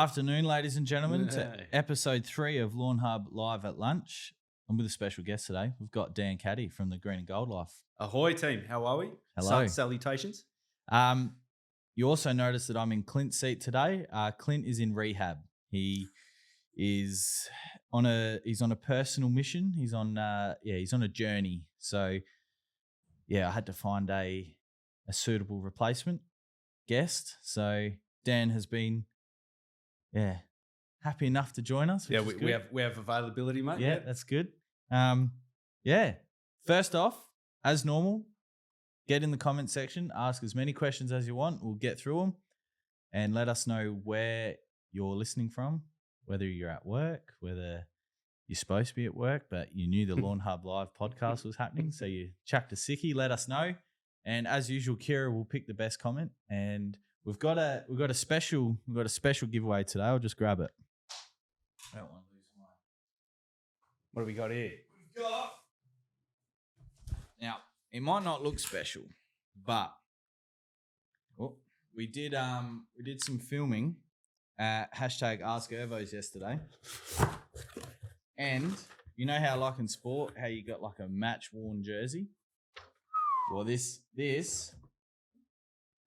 Afternoon, ladies and gentlemen, to episode 3 of Lawnhub Live at Lunch. I'm with a special guest today. We've got Dan Caddy from the Green and Gold Life. Ahoy, team. How are we? Hello. Salutations. You also noticed that I'm in Clint's seat today. Clint is in rehab. He is on a personal mission. He's on a journey. So I had to find a suitable replacement guest. So Dan has been happy enough to join us. Yeah, we have availability, mate. Yeah, that's good. First off, as normal, get in the comment section, ask as many questions as you want. We'll get through them and let us know where you're listening from, whether you're at work, whether you're supposed to be at work, but you knew the Lawnhub Live podcast was happening. So you chucked a sickie, let us know. And as usual, Kira will pick the best comment. And we've got a special giveaway today. I'll just grab it. I don't want to lose mine. What do we got here? We've got. Now, it might not look special, but we did some filming at hashtag Ask Ervos yesterday. And you know how, like in sport, how you got like a match worn jersey? Well, this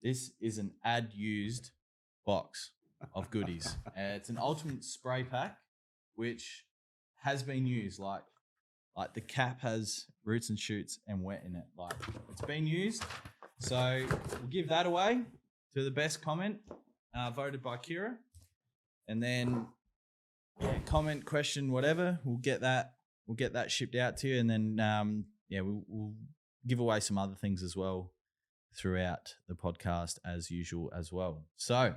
is an ad used box of goodies. It's an ultimate spray pack, which has been used. Like the cap has roots and shoots and wet in it. Like it's been used. So we'll give that away to the best comment voted by Kira. And then comment, question, whatever. We'll get that shipped out to you. And then we'll give away some other things as well throughout the podcast as usual as well. So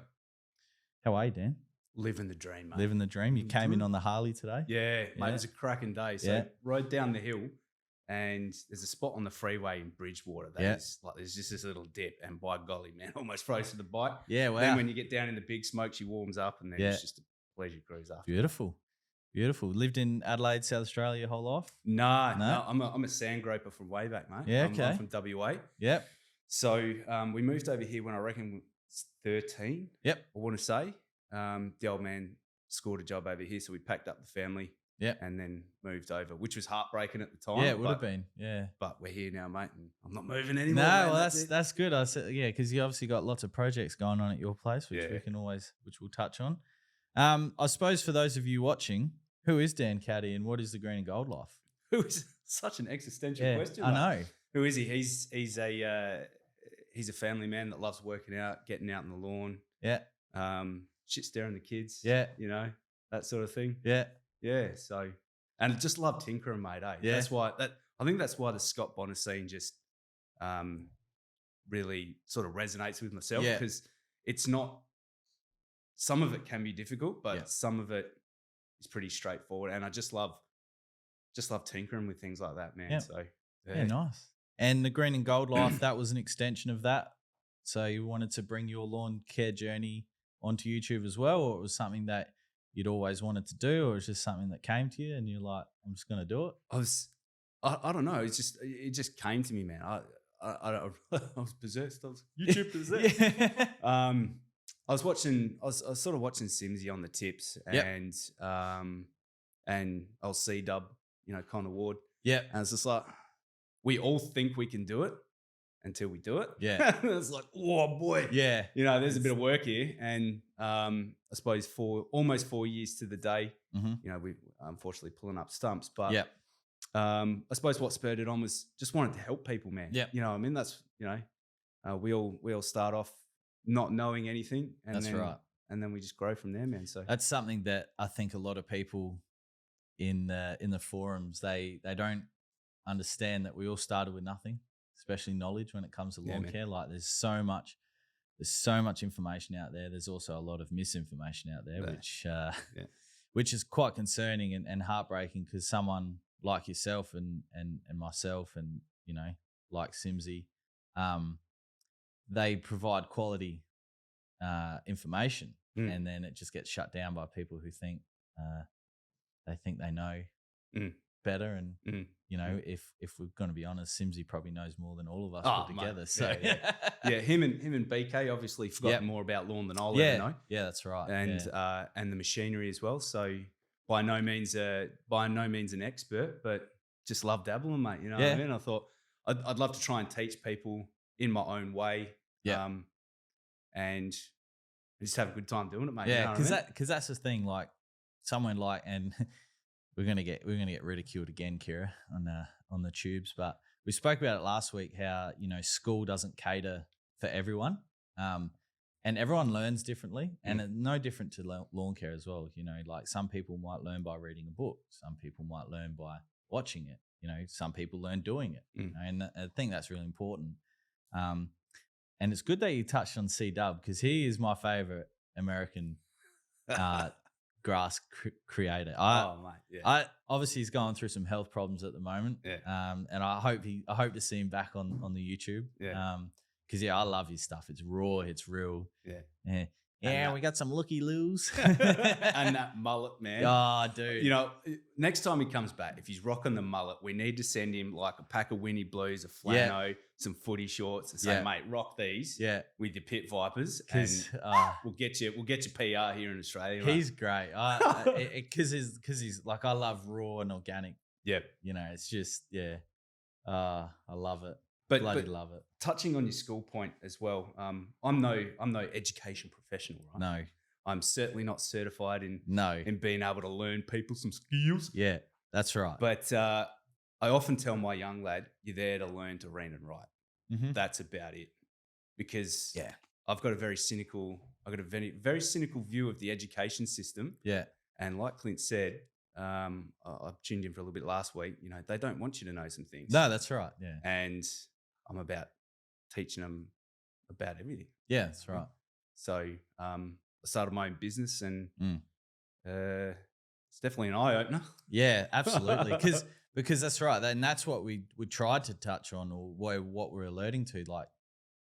how are you, Dan? Living the dream, mate. Living the dream. You came in on the Harley today. Yeah, mate, it was a cracking day. So rode down the hill and there's a spot on the freeway in Bridgewater that is like, there's just this little dip, and by golly, man, almost froze to the bike. Yeah, wow. Then when you get down in the big smoke, she warms up, and then it's just a pleasure cruise after. Beautiful. Lived in Adelaide, South Australia your whole life? No. I'm a sand groper from way back, mate. Yeah, okay. I'm from WA. Yep. So we moved over here when I reckon was 13. Yep. I want to say. The old man scored a job over here, so we packed up the family. Yep. And then moved over, which was heartbreaking at the time. Yeah, it would have been. Yeah. But we're here now, mate, and I'm not moving anymore. No, well, that's good. I said, because you obviously got lots of projects going on at your place, which we'll touch on. I suppose for those of you watching, who is Dan Caddy and what is the Green and Gold Life? Who is such an existential question? I know. Who is he? He's a family man that loves working out, getting out in the lawn. Yeah. Shit staring the kids. Yeah. You know, that sort of thing. Yeah. Yeah. So, and I just love tinkering, mate. Yeah. That's why I think that's why the Scott Bonner scene just really sort of resonates with myself, because it's not. Some of it can be difficult, but some of it is pretty straightforward, and I just love tinkering with things like that, man. Yeah. So nice. And the Green and Gold Life, that was an extension of that. So you wanted to bring your lawn care journey onto YouTube as well, or it was something that you'd always wanted to do, or it was just something that came to you and you're like, I'm just going to do it? I don't know. It just came to me, man. I was possessed. I was YouTube possessed. I was sort of watching Simsy on the tips, and I'll see Dub, Connor Ward. Yeah. And it's just like, we all think we can do it until we do it. Yeah. It's like, oh boy. Yeah. There's a bit of work here. And I suppose for almost 4 years to the day, we unfortunately pulling up stumps. But I suppose what spurred it on was just wanting to help people, man. Yeah. You know what I mean? That's, we all start off not knowing anything. And that's right. And then we just grow from there, man. So that's something that I think a lot of people in the forums, they don't understand that we all started with nothing, especially knowledge when it comes to lawn care. Like there's so much information out there. There's also a lot of misinformation out there, which is quite concerning and heartbreaking, because someone like yourself and myself and, like Simsy, they provide quality information, and then it just gets shut down by people who think they know better. And you know, if we're going to be honest, Simsy probably knows more than all of us put together. Mate. So yeah, him and BK obviously forgotten more about lawn than I'll ever know. Yeah, that's right. And the machinery as well. So by no means an expert, but just love dabbling, mate. You know what I mean? I thought I'd love to try and teach people in my own way. Yeah. And just have a good time doing it, mate. Yeah, because because that's the thing. Like someone like, and we're gonna get ridiculed again, Kira, on the tubes. But we spoke about it last week. How, you know, school doesn't cater for everyone, and everyone learns differently, and it's no different to lawn care as well. You know, like some people might learn by reading a book, some people might learn by watching it. You know, some people learn doing it, you know, and I think that's really important. And it's good that you touched on C-Dub, because he is my favorite American grass creator. I obviously he's going through some health problems at the moment. And I hope to see him back on the YouTube. Because I love his stuff. It's raw, it's real. Yeah, we got some looky-loos. And that mullet, man. Oh, dude. You know, next time he comes back, if he's rocking the mullet, we need to send him like a pack of Winnie Blues, a flannel, some footy shorts, and say, mate, rock these with your Pit Vipers, and we'll get you PR here in Australia. He's great. Because he's like, I love raw and organic. Yeah. You know, it's just, I love it. But love it. Touching on your school point as well, I'm no education professional, right? No, I'm certainly not certified in being able to learn people some skills. Yeah, that's right. But I often tell my young lad, you're there to learn to read and write. Mm-hmm. That's about it. Because I've got a very cynical view of the education system. Yeah, and like Clint said, I tuned in for a little bit last week. You know, they don't want you to know some things. No, that's right. Yeah, and I'm about teaching them about everything. Yeah, that's right. So I started my own business, and it's definitely an eye opener. Yeah, absolutely. Because that's right, and that's what we tried to touch on, or what we're alerting to. Like,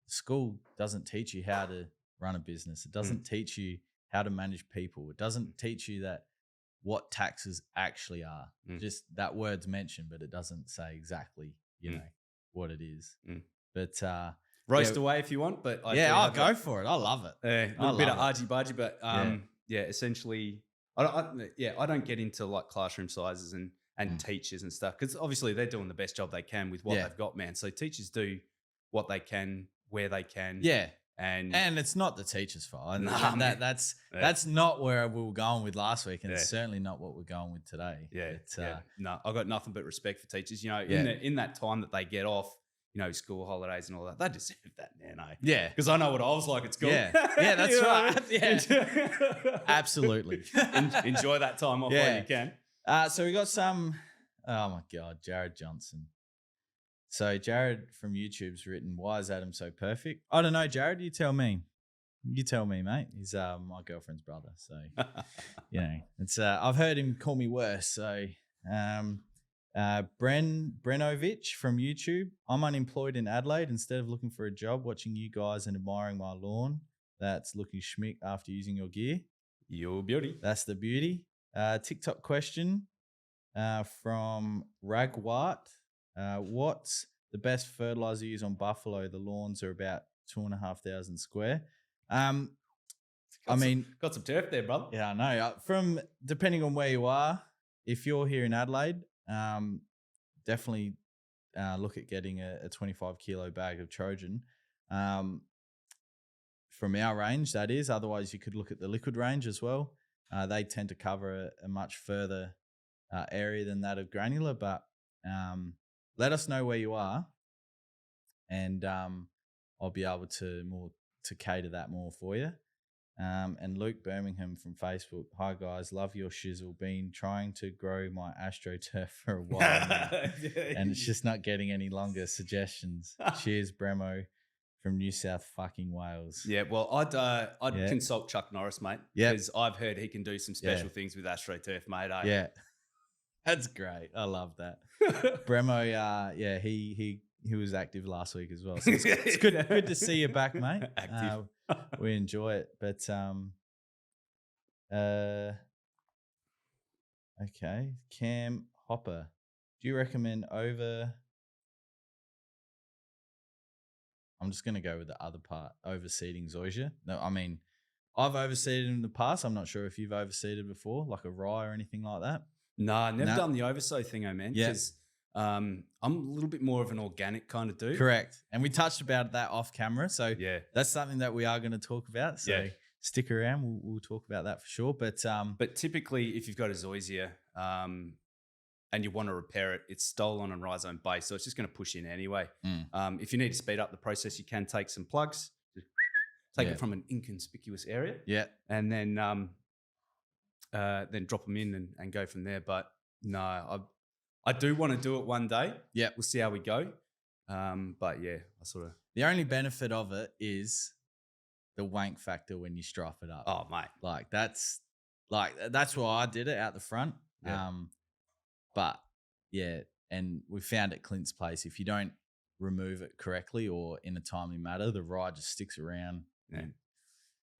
school doesn't teach you how to run a business. It doesn't teach you how to manage people. It doesn't teach you what taxes actually are. Just that word's mentioned, but it doesn't say exactly, you know, what it is. But roast away if you want. But I'll go for it. I love it. A little bit of argy-bargy, but essentially, I don't get into like classroom sizes and teachers and stuff, because obviously they're doing the best job they can with what they've got, man. So teachers do what they can, where they can. Yeah. And it's not the teacher's fault. That's not where we were going with last week, and it's certainly not what we're going with today. No, I've got nothing but respect for teachers. You know, in that time that they get off, you know, school holidays and all that, they deserve that, man. Yeah, because I know what I was like at school. Yeah, that's right. Yeah, absolutely. Enjoy that time off while you can. So we got some. Oh my God, Jared Johnson. So Jared from YouTube's written, "Why is Adam so perfect?" I don't know, Jared. You tell me. You tell me, mate. He's my girlfriend's brother, so you know, it's. I've heard him call me worse. So, Brenovich from YouTube. I'm unemployed in Adelaide. Instead of looking for a job, watching you guys and admiring my lawn that's looking schmick after using your gear. Your beauty. That's the beauty. TikTok question from Ragwart. What's the best fertilizer used on buffalo? The lawns are about 2,500 square. Got some turf there, brother. Yeah, I know. From depending on where you are, if you're here in Adelaide, definitely look at getting a 25 kilo bag of Trojan. From our range, that is. Otherwise, you could look at the liquid range as well. They tend to cover a much further area than that of granular, but let us know where you are, and I'll be able to cater that more for you. And Luke Birmingham from Facebook. Hi guys, love your shizzle. Been trying to grow my AstroTurf for a while now, and it's just not getting any longer. Suggestions. Cheers, Bremo from New South fucking Wales. Yeah, well, I'd consult Chuck Norris, mate. Yeah, because I've heard he can do some special things with AstroTurf, mate. Yeah. That's great. I love that. Bremo, he was active last week as well. So it's good to see you back, mate. Active. We enjoy it. But okay. Cam Hopper. Do you recommend over? I'm just going to go with the other part, overseeding zoysia. No, I mean, I've overseeded in the past. I'm not sure if you've overseeded before, like a rye or anything like that. Nah, never done the oversow thing, man. Yeah. Because I'm a little bit more of an organic kind of dude. Correct. And we touched about that off camera. So Yeah. that's something that we are going to talk about. So stick around. We'll talk about that for sure. But typically, if you've got a zoysia and you want to repair it, it's stolen on rhizome base. So it's just going to push in anyway. If you need to speed up the process, you can take some plugs, take it from an inconspicuous area. Yeah. And then drop them in and go from there. But no, I do want to do it one day. Yeah. We'll see how we go. But yeah, I sort of. The only benefit of it is the wank factor when you stripe it up. Oh, mate. That's why I did it out the front. Yeah. But yeah, and we found at Clint's place, if you don't remove it correctly or in a timely manner, the rye just sticks around. Yeah. And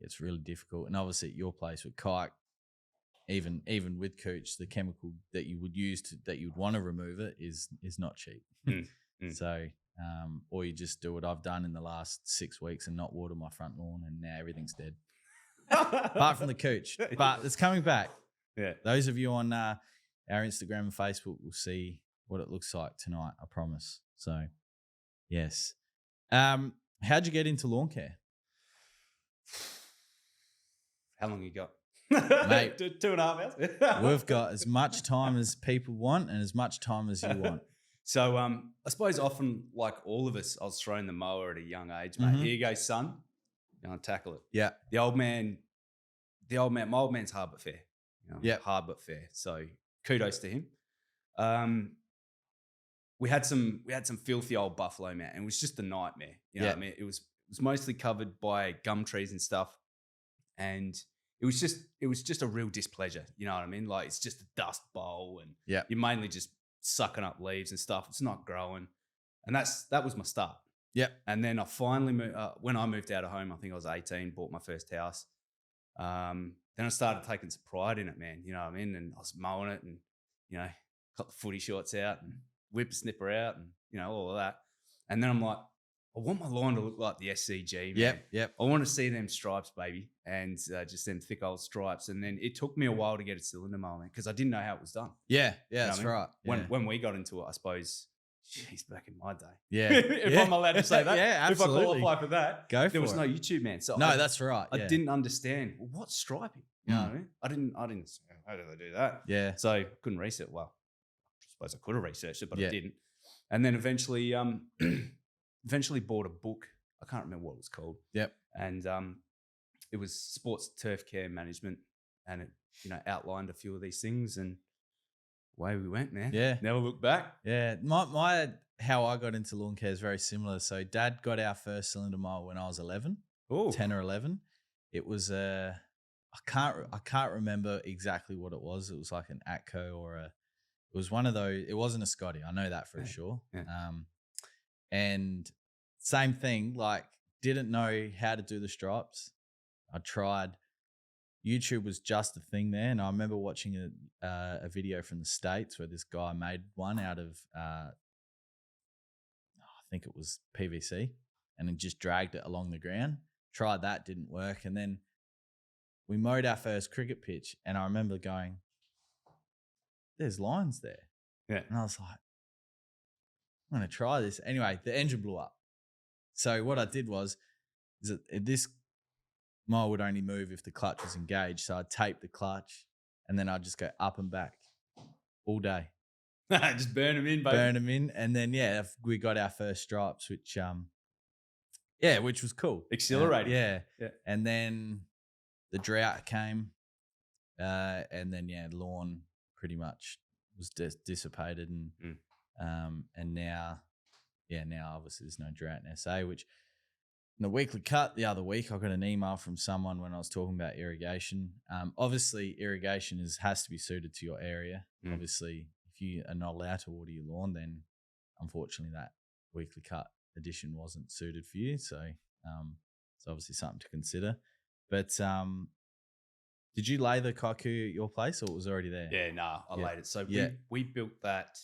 it's really difficult. And obviously at your place with kike, even with cooch, the chemical that you would use that you would want to remove it is not cheap. So, or you just do what I've done in the last 6 weeks and not water my front lawn, and now everything's dead. Apart from the cooch, but it's coming back. Yeah. Those of you on our Instagram and Facebook will see what it looks like tonight, I promise. So, yes. How'd you get into lawn care? How long you got? Mate, 2.5 hours. We've got as much time as people want and as much time as you want. So I suppose often, like all of us, I was throwing the mower at a young age, mate. Here you go, son. Go and tackle it. Yeah. My old man's hard but fair. Hard but fair. So kudos to him. We had some filthy old buffalo, man, and it was just a nightmare. You know what I mean? It was mostly covered by gum trees and stuff, and it was just a real displeasure. You know what I mean? Like it's just a dust bowl, and you're mainly just sucking up leaves and stuff. It's not growing, and that was my start. Yep. And then I finally moved, when I moved out of home, I think I was 18, bought my first house. Then I started taking some pride in it, man. You know what I mean? And I was mowing it and, got the footy shorts out and whippersnipper out and, all of that. And then I'm like, I want my lawn to look like the SCG, man. Yep. I want to see them stripes, baby, and just them thick old stripes. And then it took me a while to get a cylinder mower, man, because I didn't know how it was done. Yeah, that's right. When we got into it, I suppose, jeez, back in my day. Yeah. If I'm allowed to say that. Yeah, absolutely. If I qualify for that, there was it. no YouTube, man. So that's right. I didn't understand, well, what's striping? You know what I mean? I didn't say, how do they do that? Yeah. So I couldn't research. Well, I suppose I could have researched it, but I didn't. And then eventually bought a book. I can't remember what it was called. Yep. And it was sports turf care management, and it outlined a few of these things, and away we went, man. Yeah. Never looked back. Yeah. My how I got into lawn care is very similar. So Dad got our first cylinder mower when I was 11, 10 or 11. It was I can't remember exactly what it was. It was like an Atco or it was one of those. It wasn't a Scotty. I know that for sure. Yeah. And same thing, like didn't know how to do the stripes. I tried. YouTube was just a thing there, and I remember watching a video from the States where this guy made one out of I think it was PVC, and then just dragged it along the ground. Tried that, didn't work, and then we mowed our first cricket pitch, and I remember going, "There's lines there," and I was like, "I'm going to try this." Anyway, the engine blew up. So what I did was, this mower would only move if the clutch was engaged. So I'd tape the clutch and then I'd just go up and back all day. Just burn them in, baby. Burn them in. And then, we got our first stripes, which was cool. Exhilarating. Yeah. And then the drought came and then, the lawn pretty much was dissipated. And now obviously there's no drought in SA, which in the weekly cut the other week, I got an email from someone when I was talking about irrigation. Obviously, irrigation has to be suited to your area. Obviously, if you are not allowed to water your lawn, then unfortunately that weekly cut edition wasn't suited for you. So it's obviously something to consider. But did you lay the kaiku at your place or it was already there? Yeah, I laid it. So we built that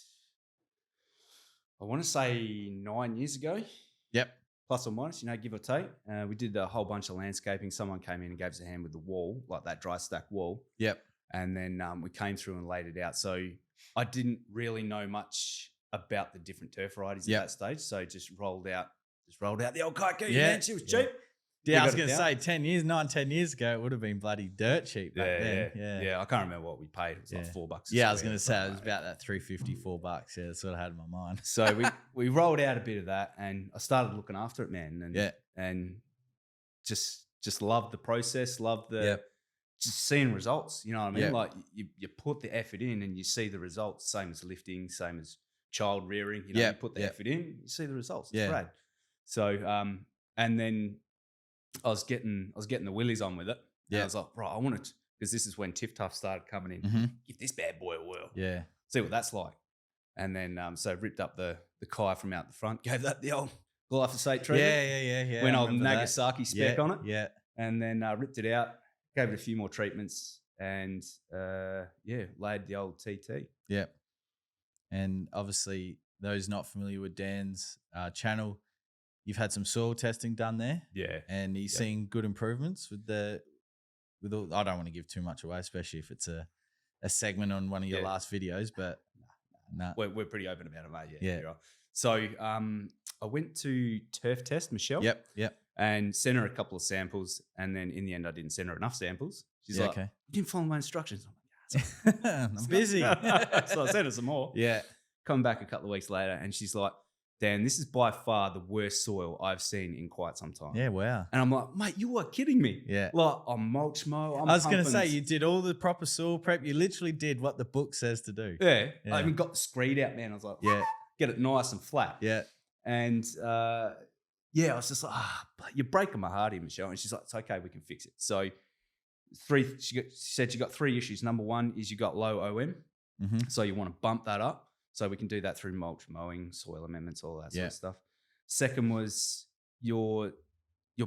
I want to say 9 years ago. Yep. Plus or minus, give or take. We did a whole bunch of landscaping. Someone came in and gave us a hand with the wall, like that dry stack wall. Yep. And then we came through and laid it out. So I didn't really know much about the different turf varieties at that stage. So just rolled out the old kite. Yeah, she was cheap. Yeah, I was going to say 10 years ago, it would have been bloody dirt cheap back then. Yeah. I can't remember what we paid. It was like $4. Yeah, I was going to say it was about that $3.50, $4. Yeah, that's what I had in my mind. So we rolled out a bit of that, and I started looking after it, man. And just loved the process, loved the just seeing results. You know what I mean? Yeah. Like you put the effort in, and you see the results. Same as lifting, same as child rearing. You put the effort in, you see the results. It's rad. So and then I was getting the willies on with it. Yeah. I was like, right, I want to, because this is when Tiff Tuff started coming in. Mm-hmm. Give this bad boy a whirl. Yeah. See what that's like. And then so ripped up the kai from out the front, gave that the old glyphosate treatment. Yeah. Went old Nagasaki spec on it. Yeah. And then ripped it out, gave it a few more treatments, and laid the old TT. Yeah. And obviously, those not familiar with Dan's channel, you've had some soil testing done there. Yeah. And he's seeing good improvements with all, I don't want to give too much away, especially if it's a segment on one of your last videos, but no. We're pretty open about it, mate. Yeah. Right. So I went to Turf Test, Michelle. Yep. And sent her a couple of samples. And then in the end, I didn't send her enough samples. She's like, you didn't follow my instructions. I'm like, I'm busy. So I sent her some more. Yeah. Come back a couple of weeks later, and she's like, Dan, this is by far the worst soil I've seen in quite some time. Yeah, wow. And I'm like, mate, you are kidding me. Yeah. Like, I'm mulch mow. I was going to say, you did all the proper soil prep. You literally did what the book says to do. Yeah. I even got the screed out, man. I was like, get it nice and flat. Yeah. And I was just like, you're breaking my heart here, Michelle. And she's like, it's okay, we can fix it. So she said you got 3 issues. Number 1 is you got low OM. Mm-hmm. So you want to bump that up. So we can do that through mulch mowing, soil amendments, all that sort of stuff. Second was your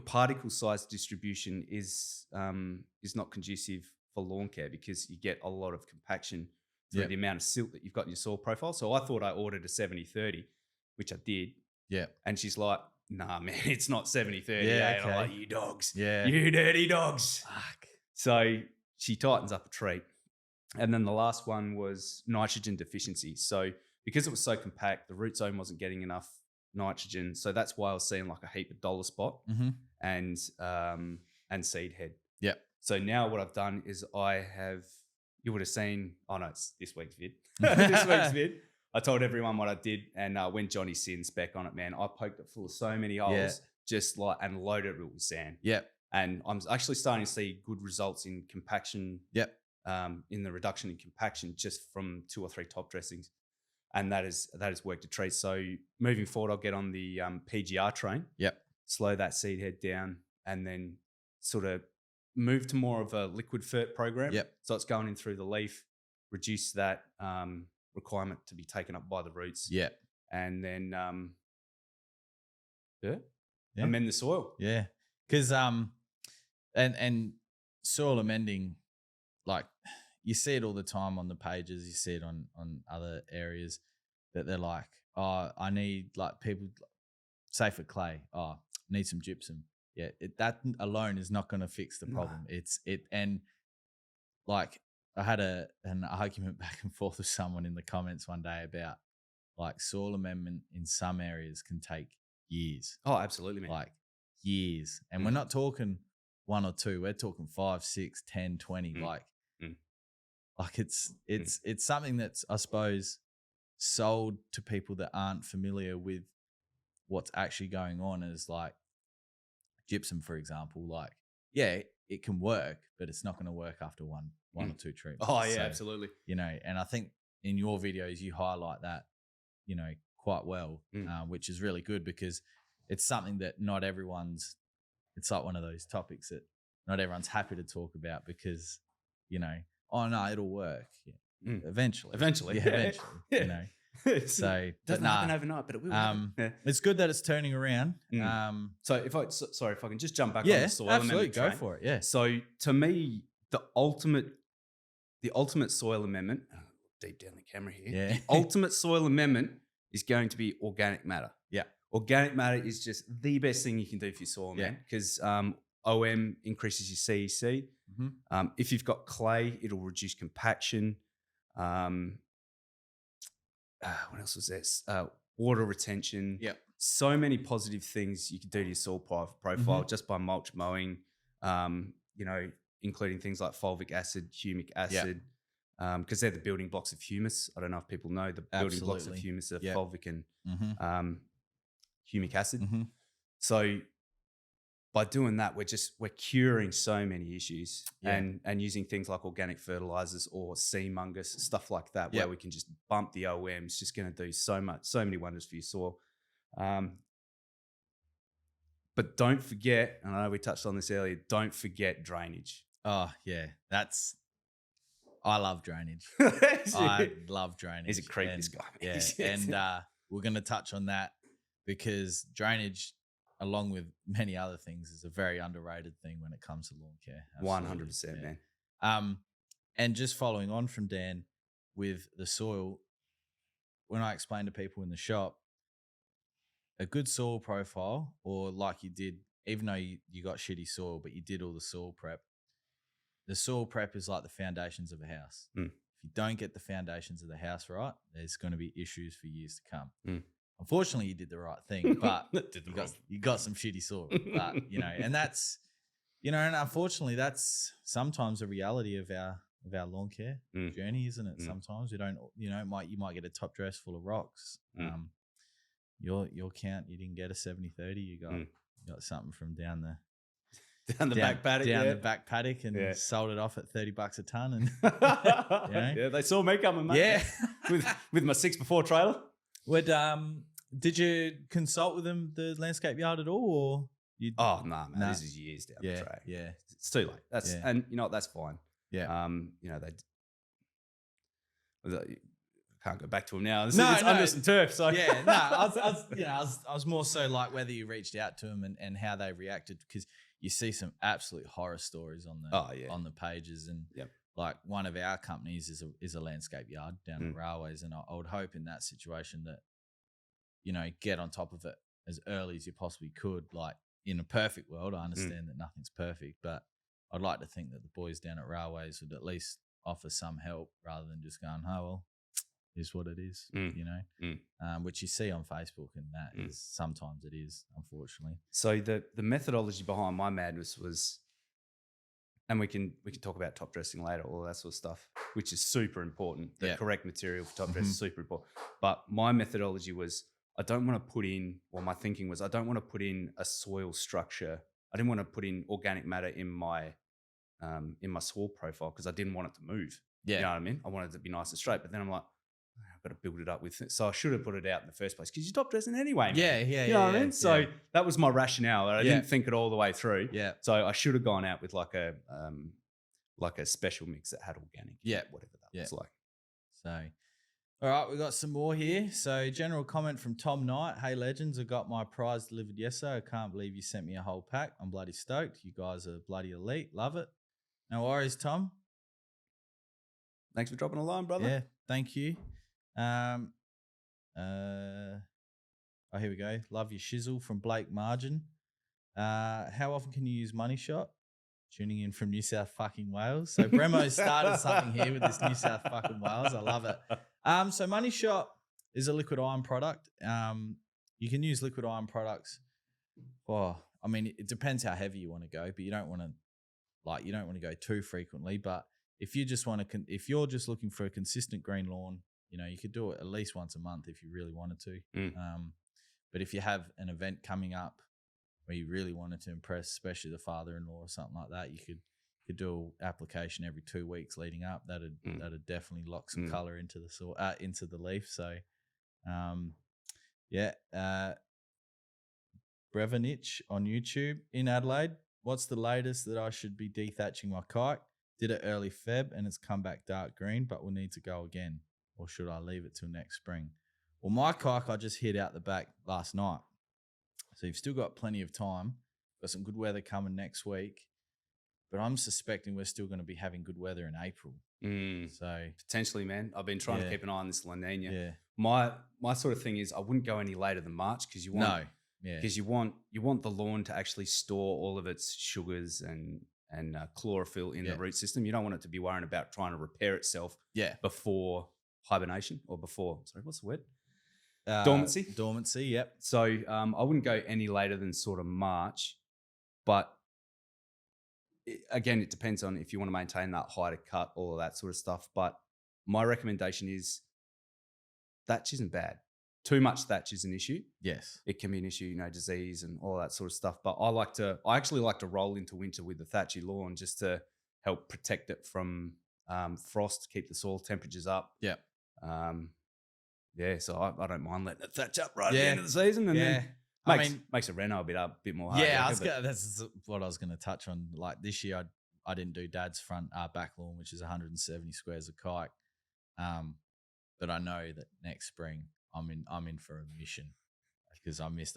particle size distribution is not conducive for lawn care, because you get a lot of compaction through the amount of silt that you've got in your soil profile. So I thought I ordered a 70-30, which I did. Yeah. And she's like, nah, man, it's not 70-30. Yeah, And I'm like, you dogs. Yeah. You dirty dogs. Fuck. So she tightens up a treat. And then the last one was nitrogen deficiency. So because it was so compact, the root zone wasn't getting enough nitrogen. So that's why I was seeing like a heap of dollar spot and seed head. Yep. So now what I've done is you would have seen, it's this week's vid. This week's vid. I told everyone what I did. And when Johnny Sin spec on it, man, I poked it full of so many holes, and loaded it with sand. Yep. And I'm actually starting to see good results in compaction. Yep. In the reduction in compaction just from 2 or 3 top dressings. And that has worked a treat. So moving forward, I'll get on the PGR train. Yep. Slow that seed head down, and then sort of move to more of a liquid fert program. Yep. So it's going in through the leaf, reduce that requirement to be taken up by the roots. Yep. And then amend the soil. Yeah. Because and soil amending, like, you see it all the time on the pages. You see it on other areas that they're like, oh, I need, like, people say for clay, oh, need some gypsum. Yeah, that alone is not going to fix the problem. No. And like, I had an argument back and forth with someone in the comments one day about, like, soil amendment in some areas can take years. Oh, absolutely, man. Like, years. And we're not talking 1 or 2. We're talking 5, 6, 10, 20. Like it's something that's, I suppose, sold to people that aren't familiar with what's actually going on, as like gypsum, for example. Like, yeah, it can work, but it's not going to work after one or 2 treatments. Oh yeah, absolutely. You know, and I think in your videos you highlight that, you know, quite well, which is really good, because it's something that not everyone's. It's like one of those topics that not everyone's happy to talk about, because, you know, oh no, it'll work. Yeah. Eventually. Yeah. You know. So doesn't happen overnight, but it will. It's good that it's turning around. So if I can just jump back on the soil amendment go for it. Yeah. So to me, the ultimate soil amendment, deep down the camera here. Yeah. The ultimate soil amendment is going to be organic matter. Yeah. Organic matter is just the best thing you can do for your soil, man, because OM increases your CEC. Mm-hmm. If you've got clay, it'll reduce compaction. What else was there? Water retention. Yep. So many positive things you can do to your soil profile just by mulch mowing, including things like fulvic acid, humic acid, because they're the building blocks of humus. I don't know if people know the building blocks of humus are fulvic and humic acid. Mm-hmm. So by doing that, we're curing so many issues and using things like organic fertilizers or sea mungus, stuff like that, where we can just bump the OM. It's just going to do so many wonders for your soil. But don't forget, and I know we touched on this earlier, don't forget drainage. Oh, yeah. I love drainage. I love drainage. He's a creep, this guy. Yeah. And we're going to touch on that because drainage, along with many other things, is a very underrated thing when it comes to lawn care. Absolutely. 100%, man. And just following on from Dan with the soil, when I explain to people in the shop, a good soil profile, or like you did, even though you got shitty soil, but you did all the soil prep, the soil prep is like the foundations of a house. If you don't get the foundations of the house right, there's going to be issues for years to come. Unfortunately, you did the right thing, but you got some shitty soil. But, and that's, and unfortunately, that's sometimes a reality of our lawn care journey, isn't it? Sometimes we don't, you might get a top dress full of rocks. Your count, you didn't get a 70-30. You got something from down the back paddock, the back paddock, and sold it off at $30 a ton. And yeah, they saw me coming, mate. Yeah, with my 6x4 trailer. Did you consult with them, the landscape yard, at all, or? Oh no, man, this is years down the track. Yeah, it's too late. And you know what? That's fine. Yeah. They can't go back to them now. It's under some turf. So I was more so like whether you reached out to them and how they reacted, because you see some absolute horror stories on the pages, and like one of our companies is a landscape yard down at Railways, and I would hope in that situation that get on top of it as early as you possibly could. Like in a perfect world, I understand that nothing's perfect, but I'd like to think that the boys down at Railways would at least offer some help rather than just going, "Oh well, is what it is," which you see on Facebook, and that is sometimes it is, unfortunately. So the methodology behind my madness was, and we can talk about top dressing later, all that sort of stuff, which is super important. The correct material for top dress is super important. But my methodology was, I don't want to put in, or my thinking was, I don't want to put in a soil structure. I didn't want to put in organic matter in my soil profile because I didn't want it to move. Yeah. You know what I mean? I wanted it to be nice and straight. But then I'm like, I've got to build it up with it. So I should have put it out in the first place because you're top dressing anyway. Yeah. You know what I mean? So that was my rationale. I didn't think it all the way through. Yeah. So I should have gone out with like a special mix that had organic. Whatever that was like. So, all right, we got some more here. So, general comment from Tom Knight. Hey, legends, I got my prize delivered yesterday. I can't believe you sent me a whole pack. I'm bloody stoked. You guys are bloody elite. Love it. No worries, Tom. Thanks for dropping a line, brother. Yeah, thank you. Here we go. Love your shizzle from Blake Margin. How often can you use Money Shot? Tuning in from New South fucking Wales. So Bremo started something here with this New South fucking Wales. I love it. So Money Shot is a liquid iron product. You can use liquid iron products. I mean, it depends how heavy you want to go, but you don't want to go too frequently. But if you just if you're just looking for a consistent green lawn, you could do it at least once a month if you really wanted to. But if you have an event coming up where you really wanted to impress, especially the father-in-law or something like that, you could do an application every 2 weeks leading up. That'd definitely lock some color into the leaf. So, Brevanich on YouTube in Adelaide. What's the latest that I should be dethatching my kike? Did it early Feb and it's come back dark green, but we'll need to go again. Or should I leave it till next spring? Well, my kike I just hit out the back last night. So you've still got plenty of time. Got some good weather coming next week. but I'm suspecting we're still going to be having good weather in April. So Potentially, man. I've been trying to Yeah. keep an eye on this La Nina. yeah, My sort of thing is I wouldn't go any later than March because you want you want the lawn to actually store all of its sugars and chlorophyll in the root system. You don't want it to be worrying about trying to repair itself before hibernation or before, sorry, what's the word? Dormancy. Dormancy, yep. So I wouldn't go any later than sort of March, but again, it depends on if you want to maintain that height of cut, all of that sort of stuff. But my recommendation is thatch isn't bad. Too much thatch is an issue. Yes. It can be an issue, disease and all that sort of stuff. But I actually like to roll into winter with the thatchy lawn just to help protect it from frost, keep the soil temperatures up. Yeah. So I don't mind letting it thatch up right at the end of the season, and then makes a reno a bit more hard. Yeah, that's what I was going to touch on. Like this year, I didn't do Dad's back lawn, which is 170 squares of kike. But I know that next spring I'm in for a mission because I've missed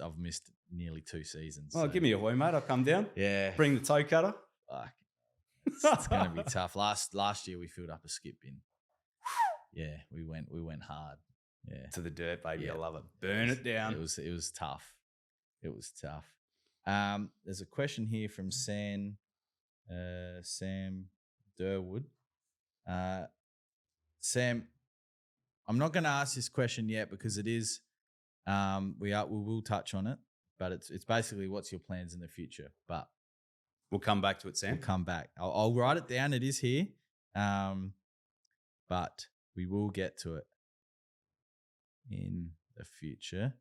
nearly 2 seasons. Oh, give me a hoy, mate. I'll come down. Yeah, bring the toe cutter. Fuck. It's going to be tough. Last year we filled up a skip bin. Yeah, we went hard. Yeah, to the dirt, baby. Yeah. I love it. Burn it down. It was tough. It was tough. There's a question here from Sam Durwood. Sam, I'm not going to ask this question yet because it is. We will touch on it, but it's basically what's your plans in the future. But we'll come back to it, Sam. We'll come back. I'll write it down. It is here, but we will get to it in the future.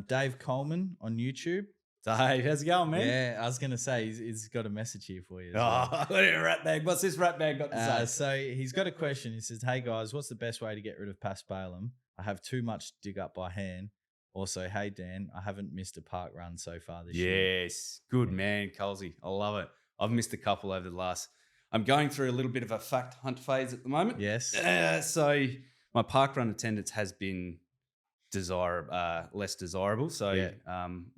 Dave Coleman on YouTube. Dave, how's it going, man? Yeah, I was going to say he's got a message here for you. Rat bag. What's this rat bag got to say? So he's got a question. He says, "Hey guys, what's the best way to get rid of paspalum? I have too much to dig up by hand. Also, hey Dan, I haven't missed a park run so far this year." Yes, good man, Colsey. I love it. I've missed a couple over the last. I'm going through a little bit of a fact hunt phase at the moment. Yes. So my park run attendance has been less desirable. So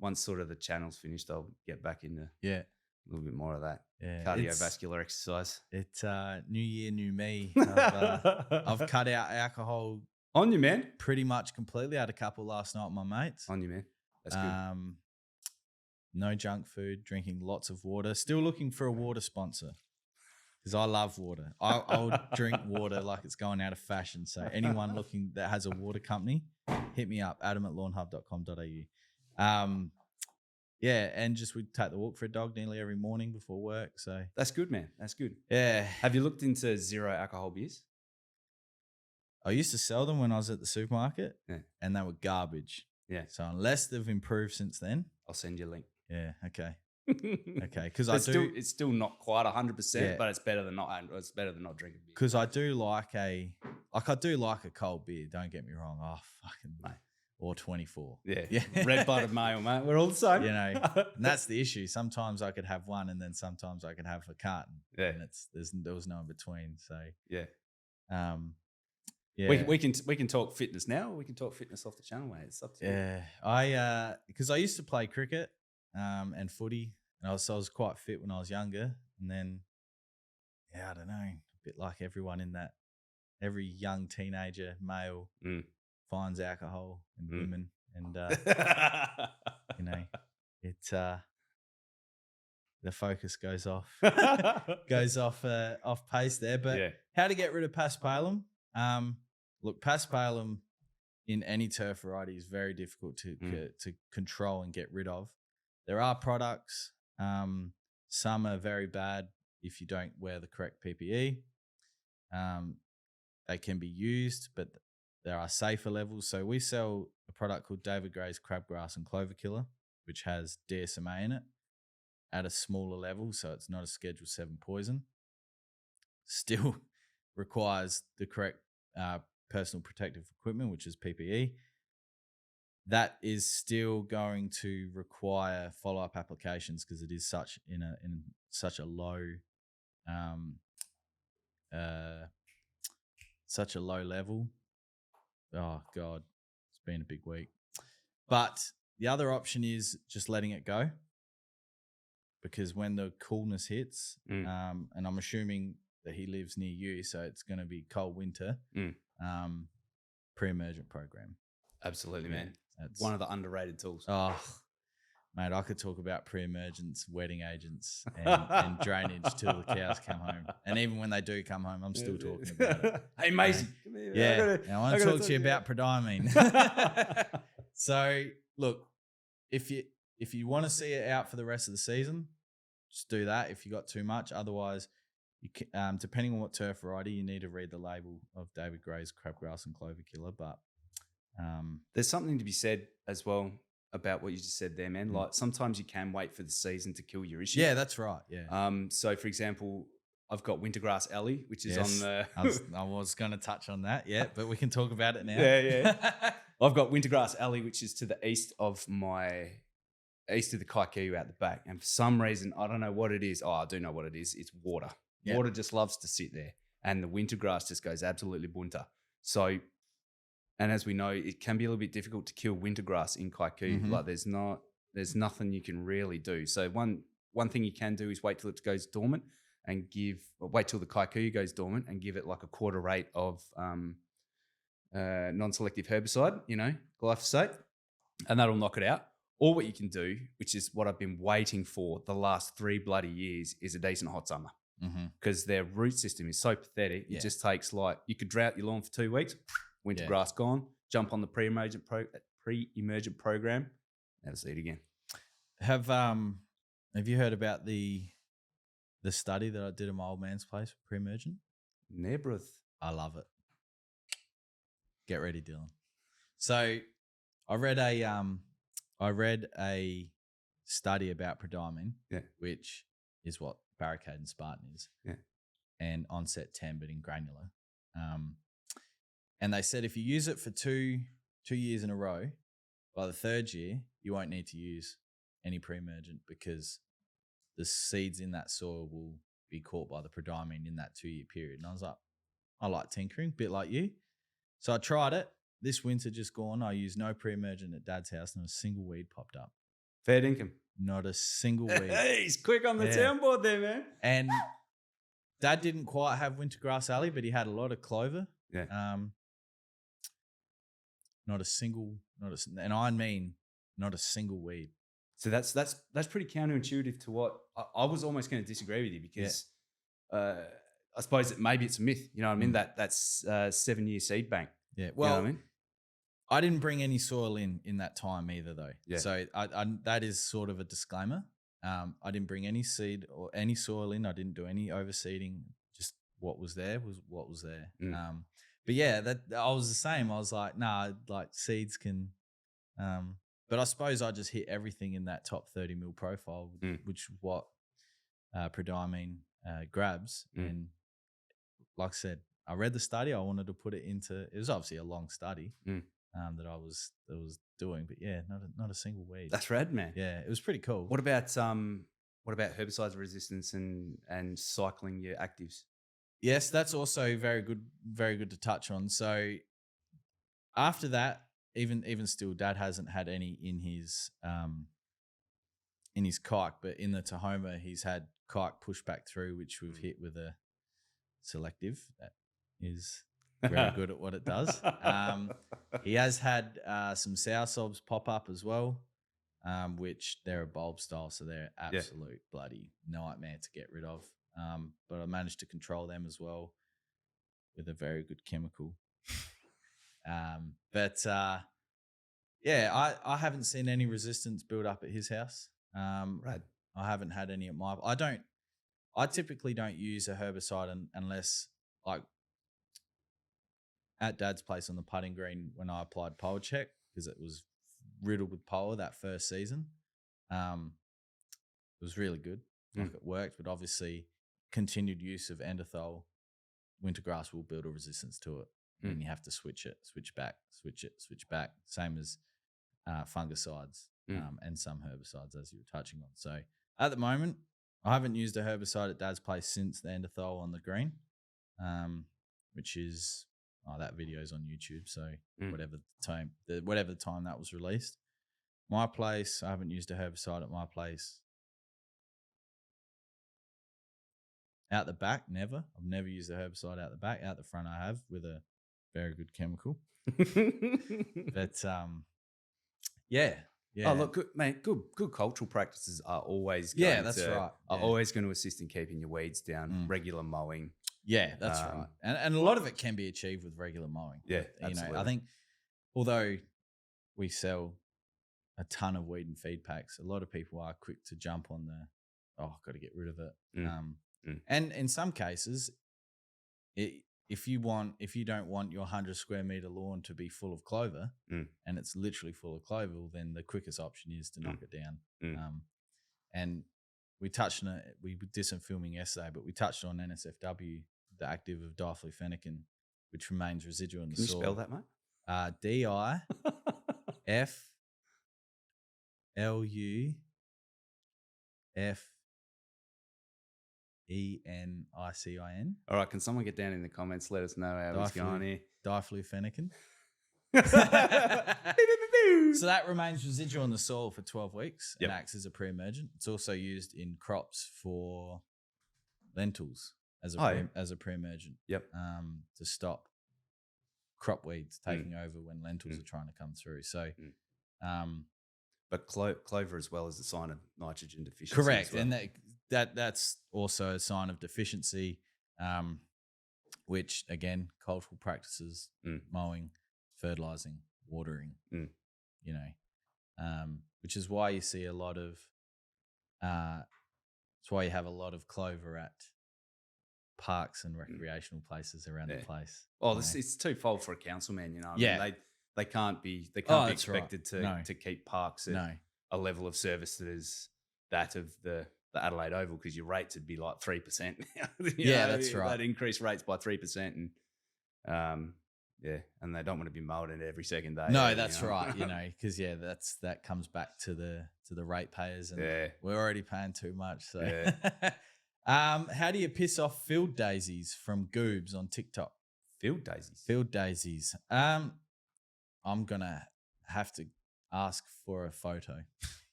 once sort of the channel's finished, I'll get back into a little bit more of that cardiovascular exercise. It's new year, new me. I've cut out alcohol on you, man. Pretty much completely. I had a couple last night with my mates. On you, man. That's good. No junk food, drinking lots of water. Still looking for a water sponsor. Because I love water. I'll drink water like it's going out of fashion. So anyone looking that has a water company, hit me up, adam@lawnhub.com.au. And just we take the walk for a dog nearly every morning before work. So that's good, man. That's good. Yeah. Have you looked into zero alcohol beers? I used to sell them when I was at the supermarket, and they were garbage. Yeah. So unless they've improved since then, I'll send you a link. Yeah. Okay. Okay, because it's still not quite 100%, but it's better than not. It's better than not drinking beer. Because I do like a cold beer. Don't get me wrong. Oh fucking mate. Or 24. Yeah. Red buttered male, mate. We're all the same. And that's the issue. Sometimes I could have one, and then sometimes I could have a carton. Yeah. And there was no in between. So yeah. Yeah. We can talk fitness now, or we can talk fitness off the channel, mate. It's up to you. Yeah. Because I used to play cricket and footy. And I was quite fit when I was younger. And then, I don't know, a bit like everyone in that, every young teenager male finds alcohol and women. And, the focus goes off, off pace there. But how to get rid of paspalum? Look, paspalum in any turf variety is very difficult to control and get rid of. There are products. Some are very bad if you don't wear the correct PPE. They can be used, but there are safer levels. So we sell a product called David Gray's Crabgrass and Clover Killer, which has DSMA in it at a smaller level. So it's not a Schedule 7 poison. Still requires the correct personal protective equipment, which is PPE. That is still going to require follow-up applications because it is in such a low level. Oh God, it's been a big week. But the other option is just letting it go. because when the coolness hits, Mm. and I'm assuming that he lives near you, so it's going to be cold winter. Mm. Pre-emergent program. Absolutely, Yeah, man. that's One of the underrated tools. Oh, mate, I could talk about pre-emergence, wetting agents, and drainage till the cows come home. And even when they do come home, I'm still talking about it. Hey, Maisie, come here. Yeah, I want to talk to you about prodiamine. So, look, if you want to see it out for the rest of the season, just do that. If you got too much, otherwise, you can, depending on what turf variety, you need to read the label of David Gray's crabgrass and clover killer. But there's something to be said as well about what you just said there, man. Like sometimes you can wait for the season to kill your issue. Yeah, that's right. Yeah. So for example, I've got Wintergrass Alley, which is on the. I was going to touch on that, but we can talk about it now. Yeah. I've got Wintergrass Alley, which is to the east of the Kaikiu out the back, and for some reason I don't know what it is. Oh, I do know what it is. It's water. Yep. Water just loves to sit there, and the wintergrass just goes absolutely bunter. So. And as we know, it can be a little bit difficult to kill wintergrass in Kaiku. Mm-hmm. Like there's nothing you can really do. So one thing you can do is wait till it goes dormant and wait till the Kaiku goes dormant and give it like a quarter rate of non-selective herbicide, glyphosate, and that'll knock it out. Or what you can do, which is what I've been waiting for the last 3 bloody years, is a decent hot summer. Because their root system is so pathetic. Yeah. It just takes you could drought your lawn for 2 weeks. Wintergrass gone. Jump on the pre-emergent program. Never see it again. Have you heard about the study that I did at my old man's place for pre-emergent? Never. I love it. Get ready, Dylan. So I read a study about prodiamine, which is what Barricade and Spartan is, and Onset 10, but in granular. And they said if you use it for two years in a row, by the 3rd year, you won't need to use any pre-emergent because the seeds in that soil will be caught by the prodiamine in that 2-year period. And I was like, I like tinkering, a bit like you. So I tried it. This winter just gone, I used no pre-emergent at Dad's house, and not a single weed popped up. Fair dinkum. Not a single weed. Hey, he's quick on the soundboard there, man. And Dad didn't quite have Wintergrass Alley, but he had a lot of clover. Yeah. Not a single weed. So that's pretty counterintuitive to what I was almost going to disagree with you because I suppose maybe it's a myth. You know what I mean? That's 7-year seed bank. Yeah. Well, you know what I mean? I didn't bring any soil in that time either, though. Yeah. So I that is sort of a disclaimer. I didn't bring any seed or any soil in. I didn't do any overseeding. Just what was there was what was there. But yeah, that I was the same. I was like, nah, like seeds can. But I suppose I just hit everything in that top 30 mil profile, which is what prodiamine grabs. And like I said, I read the study. I wanted to put it into. It was obviously a long study that I was doing, but yeah, not a single weed. That's rad, man. Yeah, it was pretty cool. What about herbicide resistance and cycling your actives? Yes, that's also very good to touch on. So after that, even still, Dad hasn't had any in his kike, but in the Tahoma, he's had kike pushed back through, which we've hit with a selective that is very good at what it does. He has had some sour sobs pop up as well, which they're a bulb style, so they're absolute bloody nightmare to get rid of. But I managed to control them as well with a very good chemical. I haven't seen any resistance build up at his house. Right. I haven't had any at my. I typically don't use a herbicide unless like at Dad's place on the putting green when I applied Pole Check because it was riddled with polar that first season. It was really good. Like it worked, but obviously continued use of endothol, wintergrass will build a resistance to it. And you have to switch back. Same as fungicides and some herbicides, as you were touching on. So at the moment, I haven't used a herbicide at Dad's place since the endothol on the green, which is that video's on YouTube. So whatever the time that was released, my place, I haven't used a herbicide at my place Out the back, never. I've never used a herbicide out the back. Out the front, I have with a very good chemical. But yeah. Oh, look, good, mate. Good cultural practices are always always going to assist in keeping your weeds down. Regular mowing. Yeah, that's right. And a lot of it can be achieved with regular mowing. Yeah, absolutely. I think although we sell a ton of weed and feed packs, a lot of people are quick to jump on I've got to get rid of it. And in some cases, if you don't want your 100 square meter lawn to be full of clover, and it's literally full of clover, well, then the quickest option is to knock it down. And we touched on it. We did some filming yesterday, but we touched on NSFW, the active of diflufenican, which remains residual in the soil. Can you spell that, mate? DIFLUFENICIN. All right, can someone get down in the comments? Let us know how it's going here. Diflufenican. So that remains residual in the soil for 12 weeks and acts as a pre-emergent. It's also used in crops for lentils as a pre-emergent. To stop crop weeds taking over when lentils are trying to come through. So, but clover as well is a sign of nitrogen deficiency. Correct, well. and that's also a sign of deficiency, which again, cultural practices, mowing, fertilizing, watering, which is why you see a lot of. It's why you have a lot of clover at parks and recreational places around the place. Oh, it's twofold for a councilman, I mean, they can't be expected to keep parks at a level of service that is that of the Adelaide Oval, because your rates would be like 3%. That's right. They'd increase rates by 3%, and and they don't want to be mowed in every second day. No, that's right. Because that comes back to the ratepayers, and we're already paying too much. So, how do you piss off field daisies from Goobs on TikTok? Field daisies. Field daisies. I'm gonna have to ask for a photo.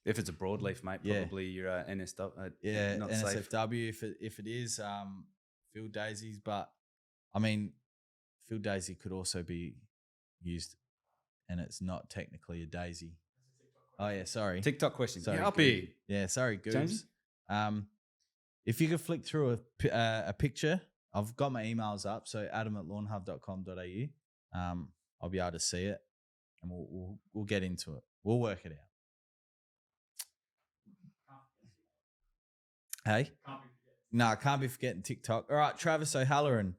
If it's a broadleaf, mate, probably your NSW. Not NSFW. safe. If it is field daisies, but I mean, field daisy could also be used, and it's not technically a daisy. Oh yeah, sorry. TikTok question. Sorry, up here. Yeah, sorry, Goobs. If you could flick through a picture, I've got my emails up, so adam@lawnhub.com.au. I'll be able to see it, and we'll get into it. We'll work it out. Hey? No, I can't be forgetting TikTok. All right, Travis O'Halloran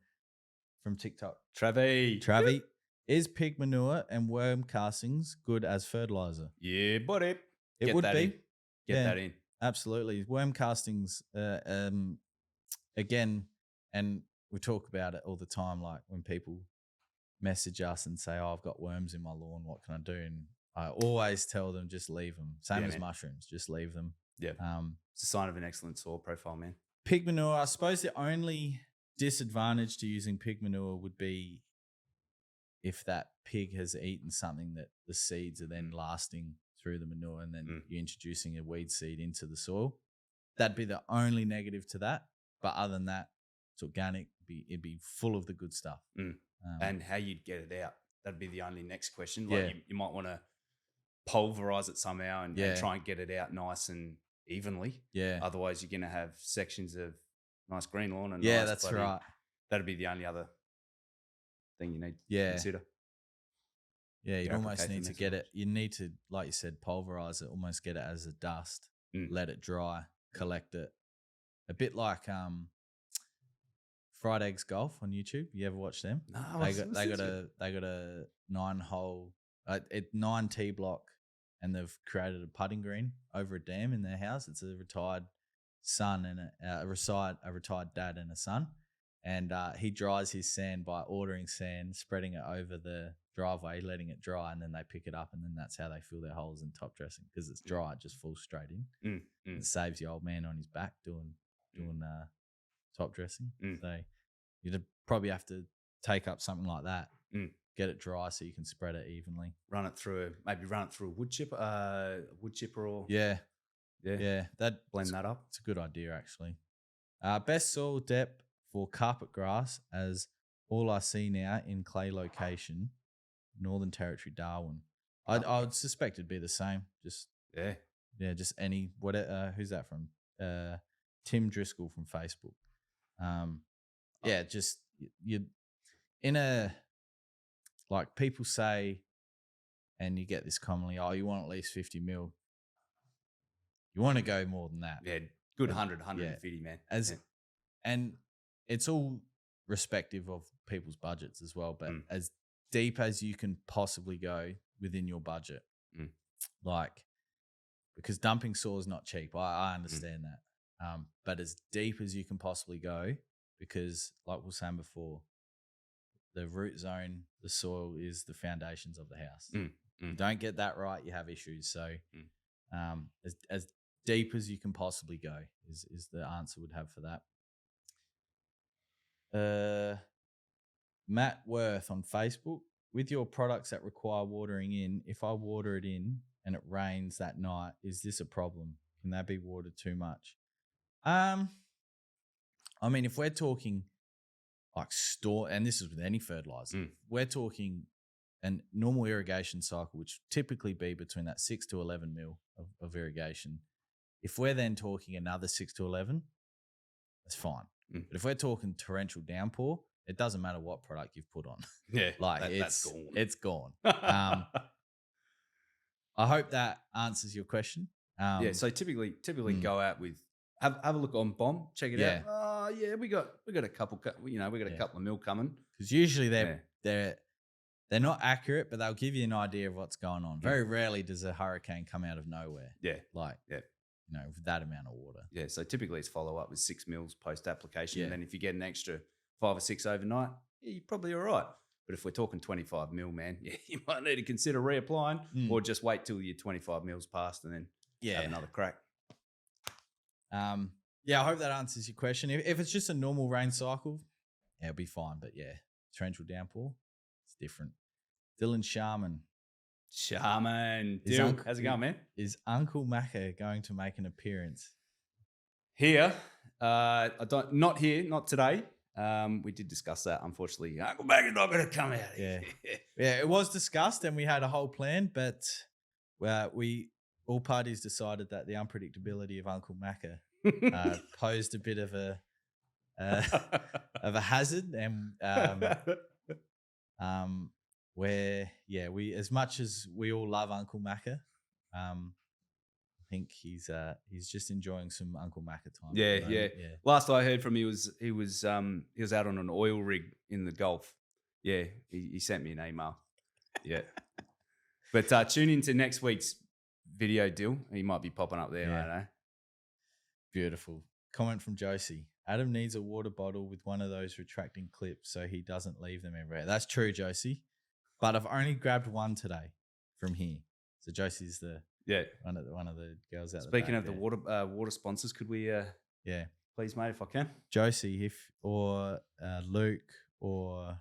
from TikTok. Travie. Is pig manure and worm castings good as fertilizer? Yeah, buddy. It would be. Get that in. Absolutely. Worm castings, again, and we talk about it all the time, like when people message us and say, I've got worms in my lawn, what can I do? And I always tell them, just leave them. Same as mushrooms, just leave them. Yeah. It's a sign of an excellent soil profile, man. Pig manure, I suppose the only disadvantage to using pig manure would be if that pig has eaten something that the seeds are then lasting through the manure, and then you're introducing a weed seed into the soil. That'd be the only negative to that. But other than that, it's organic. It'd be full of the good stuff. And how you'd get it out, that'd be the only next question. Like you might want to pulverize it somehow and try and get it out nice and evenly. Yeah. Otherwise, you're going to have sections of nice green lawn and that's right. That'd be the only other thing you need to consider. Yeah, you almost need to get it. You need to, like you said, pulverize it, almost get it as a dust, let it dry, collect it. A bit like Fried Eggs Golf on YouTube. You ever watch them? No, they got a 9-hole, 9 tee block, and they've created a putting green over a dam in their house. It's a retired son and a retired dad and a son. And he dries his sand by ordering sand, spreading it over the driveway, letting it dry, and then they pick it up, and then that's how they fill their holes in top dressing, because it's dry, it just falls straight in. It saves the old man on his back doing top dressing. So you'd probably have to take up something like that, get it dry so you can spread it evenly. Run it through a wood chipper, or that blend that up. It's a good idea actually. Best soil depth for carpet grass, as all I see now in clay location, Northern Territory, Darwin. I would suspect it'd be the same. Just just any who's that from? Tim Driscoll from Facebook. Just you in a, like, people say, and you get this commonly, oh, you want at least 50 mil. You want to go more than that. Yeah, good 100, 150, man. And it's all respective of people's budgets as well, but as deep as you can possibly go within your budget. Like, because dumping soil is not cheap. I understand that. But as deep as you can possibly go, because like we were saying before, the root zone, the soil is the foundations of the house. You don't get that right, you have issues. So as deep as you can possibly go is the answer would have for that. Matt Worth on Facebook, with your products that require watering in, if I water it in and it rains that night, is this a problem? Can that be watered too much? I mean, if we're talking like and this is with any fertilizer, we're talking a normal irrigation cycle, which typically be between that 6 to 11 mil of irrigation. If we're then talking another 6 to 11, that's fine. But if we're talking torrential downpour, it doesn't matter what product you've put on. Yeah, like that's gone. It's gone. I hope that answers your question. So typically go out with have a look on Bomb, check it out. Oh yeah, we got a couple. We got a couple of mil coming. Because usually they're not accurate, but they'll give you an idea of what's going on. Very rarely does a hurricane come out of nowhere. With that amount of water. Yeah, so typically it's follow up with 6 mils post application, and then if you get an extra 5 or 6 overnight, you're probably all right. But if we're talking 25 mil, man, you might need to consider reapplying, or just wait till your 25 mils passed and then have another crack. I hope that answers your question. If it's just a normal rain cycle, it'll be fine. But torrential downpour, it's different. Dylan Sharman, Dylan, how's it going, man? Is Uncle Macca going to make an appearance here? Not here, not today. We did discuss that. Unfortunately, Uncle Macca's not going to come out. It was discussed, and we had a whole plan, but all parties decided that the unpredictability of Uncle Macca posed a bit of a hazard, and we, as much as we all love Uncle Macca, I think he's just enjoying some Uncle Macca time. Yeah. Last I heard from him, he was out on an oil rig in the Gulf. Yeah, he sent me an email. Yeah, but tune into next week's video deal. He might be popping up there. I don't know. Beautiful comment from Josie. Adam needs a water bottle with one of those retracting clips so he doesn't leave them everywhere. That's true, Josie. But I've only grabbed one today from here. So Josie's one of the girls out there. Speaking of the water sponsors, could we please, mate, if I can? Josie, or Luke or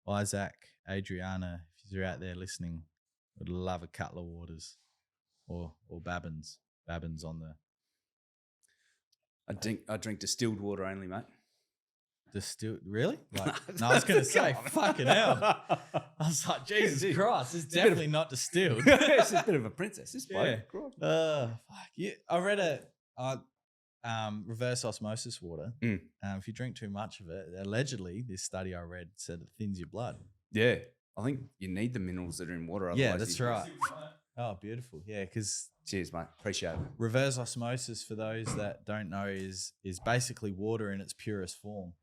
Isaac, Adriana, if you're out there listening, would love a couple of waters. Or Babbins. Babbins on the... I drink distilled water only, mate. Distilled? Really? No, I was going to say, fucking hell. I was like, Jesus Christ, it's definitely not distilled. It's a bit of a princess, this bloke. Fuck. Yeah, I read reverse osmosis water. If you drink too much of it, allegedly, this study I read said it thins your blood. Yeah. I think you need the minerals that are in water. Yeah, that's right. Oh, beautiful. Yeah, because... Cheers, mate. Appreciate it. Reverse osmosis, for those that don't know, is basically water in its purest form.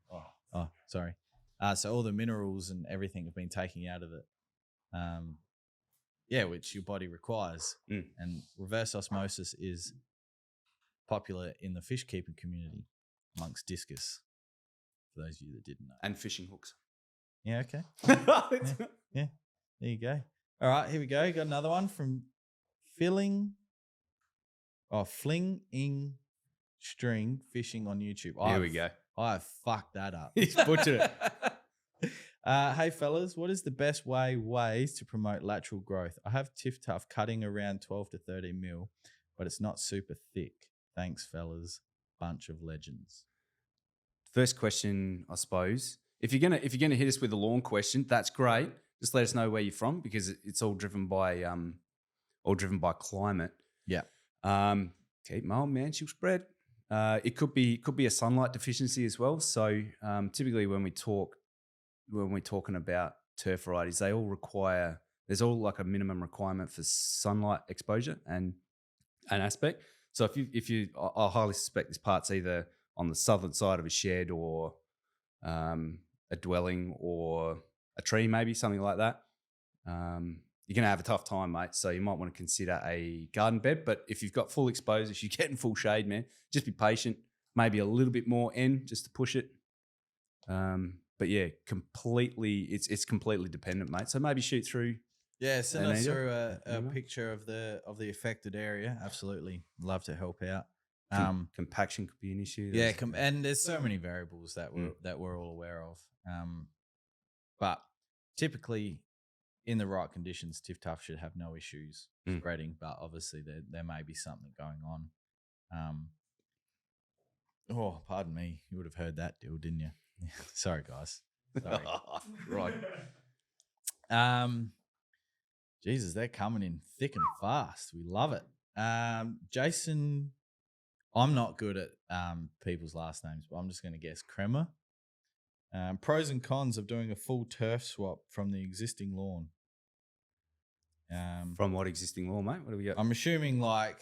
Oh, sorry. So all the minerals and everything have been taken out of it. Which your body requires. And reverse osmosis is popular in the fish keeping community amongst discus, for those of you that didn't know. And fishing hooks. Yeah, okay. Yeah, there you go. All right, here we go. Got another one from Flinging String Fishing on YouTube. Here we go. I fucked that up. He's butchered it. Hey, fellas, what is the best ways to promote lateral growth? I have Tiff Tuff cutting around 12 to 13 mil, but it's not super thick. Thanks, fellas. Bunch of legends. first question, I suppose. If you're gonna hit us with a lawn question, that's great. Just let us know where you're from because it's all driven by climate. Yeah. Keep my old man, she'll spread. It could be a sunlight deficiency as well. So typically when we're talking about turf varieties, they all require, there's all like a minimum requirement for sunlight exposure and an aspect. So I highly suspect this part's either on the southern side of a shed or a dwelling or a tree, maybe something like that. You're going to have a tough time, mate. So you might want to consider a garden bed. But if you've got full exposure, if you're getting full shade, man, just be patient. Maybe a little bit more N just to push it. But yeah, it's completely dependent, mate. So maybe shoot through. Yeah, send us through a picture of the affected area. Absolutely, love to help out. Compaction could be an issue. Yeah, and there's so many variables that we're all aware of. But typically, in the right conditions, Tiff Tuff should have no issues spreading. But obviously, there may be something going on. Oh, pardon me. You would have heard that deal, didn't you? Sorry, guys. Sorry. Right. Jesus, they're coming in thick and fast. We love it. Jason, I'm not good at people's last names, but I'm just going to guess Kremer. Pros and cons of doing a full turf swap from the existing lawn. From what existing lawn, mate? What do we got? I'm assuming like...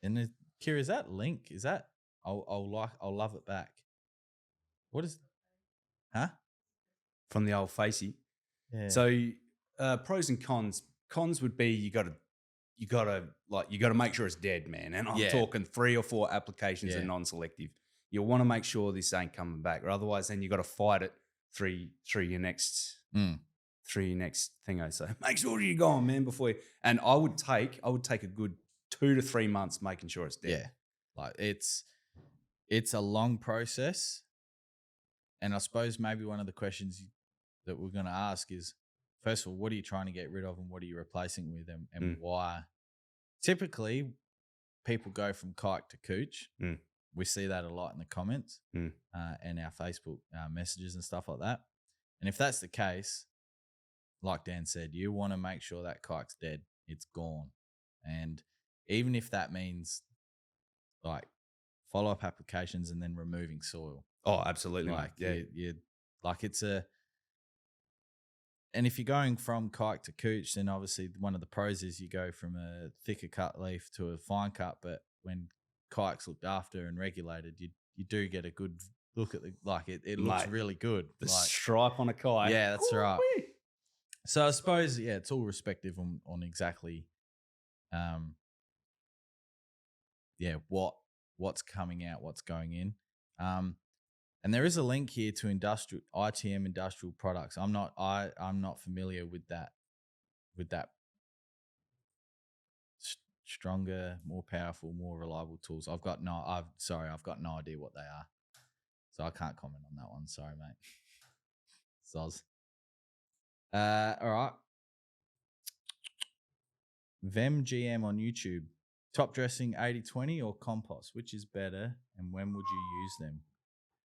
And Kira, is that link? Is that... I'll love it back. What is... Huh? From the old facey. Yeah. So pros and cons. Cons would be you got to make sure it's dead, man. And I'm talking 3 or 4 applications are non-selective. You want to make sure this ain't coming back, or otherwise then you got to fight it through your next thingo. So make sure you're gone, man. Before you, and I would take a good 2 to 3 months making sure it's dead. Yeah, like it's a long process, and I suppose maybe one of the questions that we're going to ask is, first of all, what are you trying to get rid of and what are you replacing with and why? Typically, people go from kike to cooch. We see that a lot in the comments and our Facebook messages and stuff like that. And if that's the case, like Dan said, you want to make sure that kike's dead. It's gone. And even if that means like follow-up applications and then removing soil. Oh, absolutely. Like, you like it's a... And if you're going from kike to cooch, then obviously one of the pros is you go from a thicker cut leaf to a fine cut. But when kike's looked after and regulated, you do get a good look at it looks really good. The stripe on a kike. Yeah, that's right. So I suppose, it's all respective on exactly what's coming out, what's going in. And there is a link here to ITM industrial products. I'm not familiar with that stronger, more powerful, more reliable tools. I've got no idea what they are. So I can't comment on that one. Sorry, mate. Soz. All right. VemGM on YouTube. Top dressing 80-20 or compost? Which is better and when would you use them?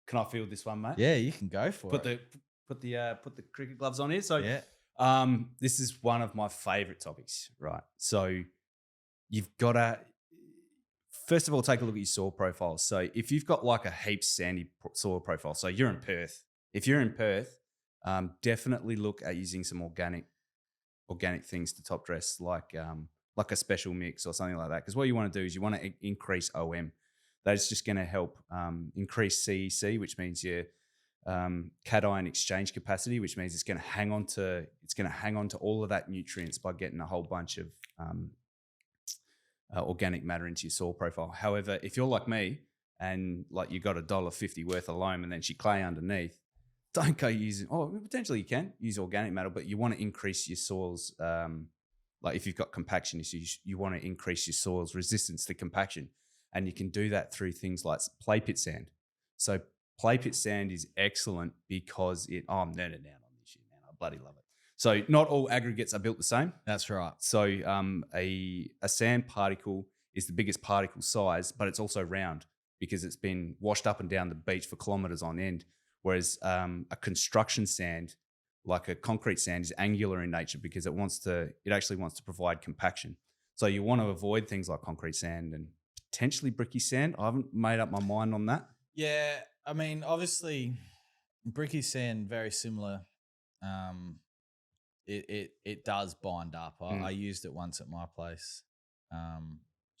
Can I field this one, mate? Yeah, you can go for it. Put the cricket gloves on here. So this is one of my favorite topics, right? So you've got to first of all take a look at your soil profile. So if you've got like a heap sandy soil profile, so you're in Perth. If you're in Perth, definitely look at using some organic things to top dress, like a special mix or something like that. Because what you want to do is you want to increase OM. That's just going to help increase CEC, which means your cation exchange capacity, which means it's going to hang on to all of that nutrients by getting a whole bunch of organic matter into your soil profile. However, if you're like me and like you got $1.50 worth of loam and then she clay underneath, don't go using. Oh, potentially you can use organic matter, but you want to increase your soils. Like if you've got compaction issues, you want to increase your soil's resistance to compaction. And you can do that through things like play pit sand. So play pit sand is excellent because I'm nerding out on this shit, man. I bloody love it. So not all aggregates are built the same. That's right. So a sand particle is the biggest particle size, but it's also round because it's been washed up and down the beach for kilometers on end. Whereas a construction sand, like a concrete sand, is angular in nature because it actually wants to provide compaction. So you want to avoid things like concrete sand and potentially bricky sand. I haven't made up my mind on that. Yeah, I mean, obviously, bricky sand very similar. It does bind up. I used it once at my place,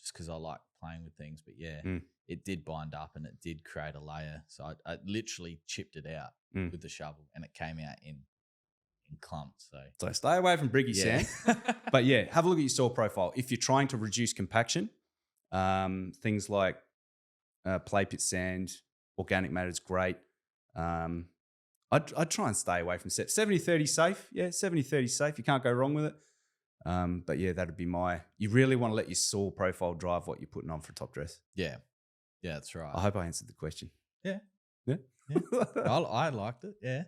just because I like playing with things. But yeah, it did bind up and it did create a layer. So I literally chipped it out with the shovel, and it came out in clumps. So stay away from bricky sand. But yeah, have a look at your soil profile. If you're trying to reduce compaction, things like play pit sand, organic matter is great. I'd try and stay away from 70-30 safe. Yeah, 70-30 safe. You can't go wrong with it. But yeah, that'd be you really want to let your soil profile drive what you're putting on for top dress. Yeah. Yeah, that's right. I hope I answered the question. Yeah. Yeah. I liked it. Yeah.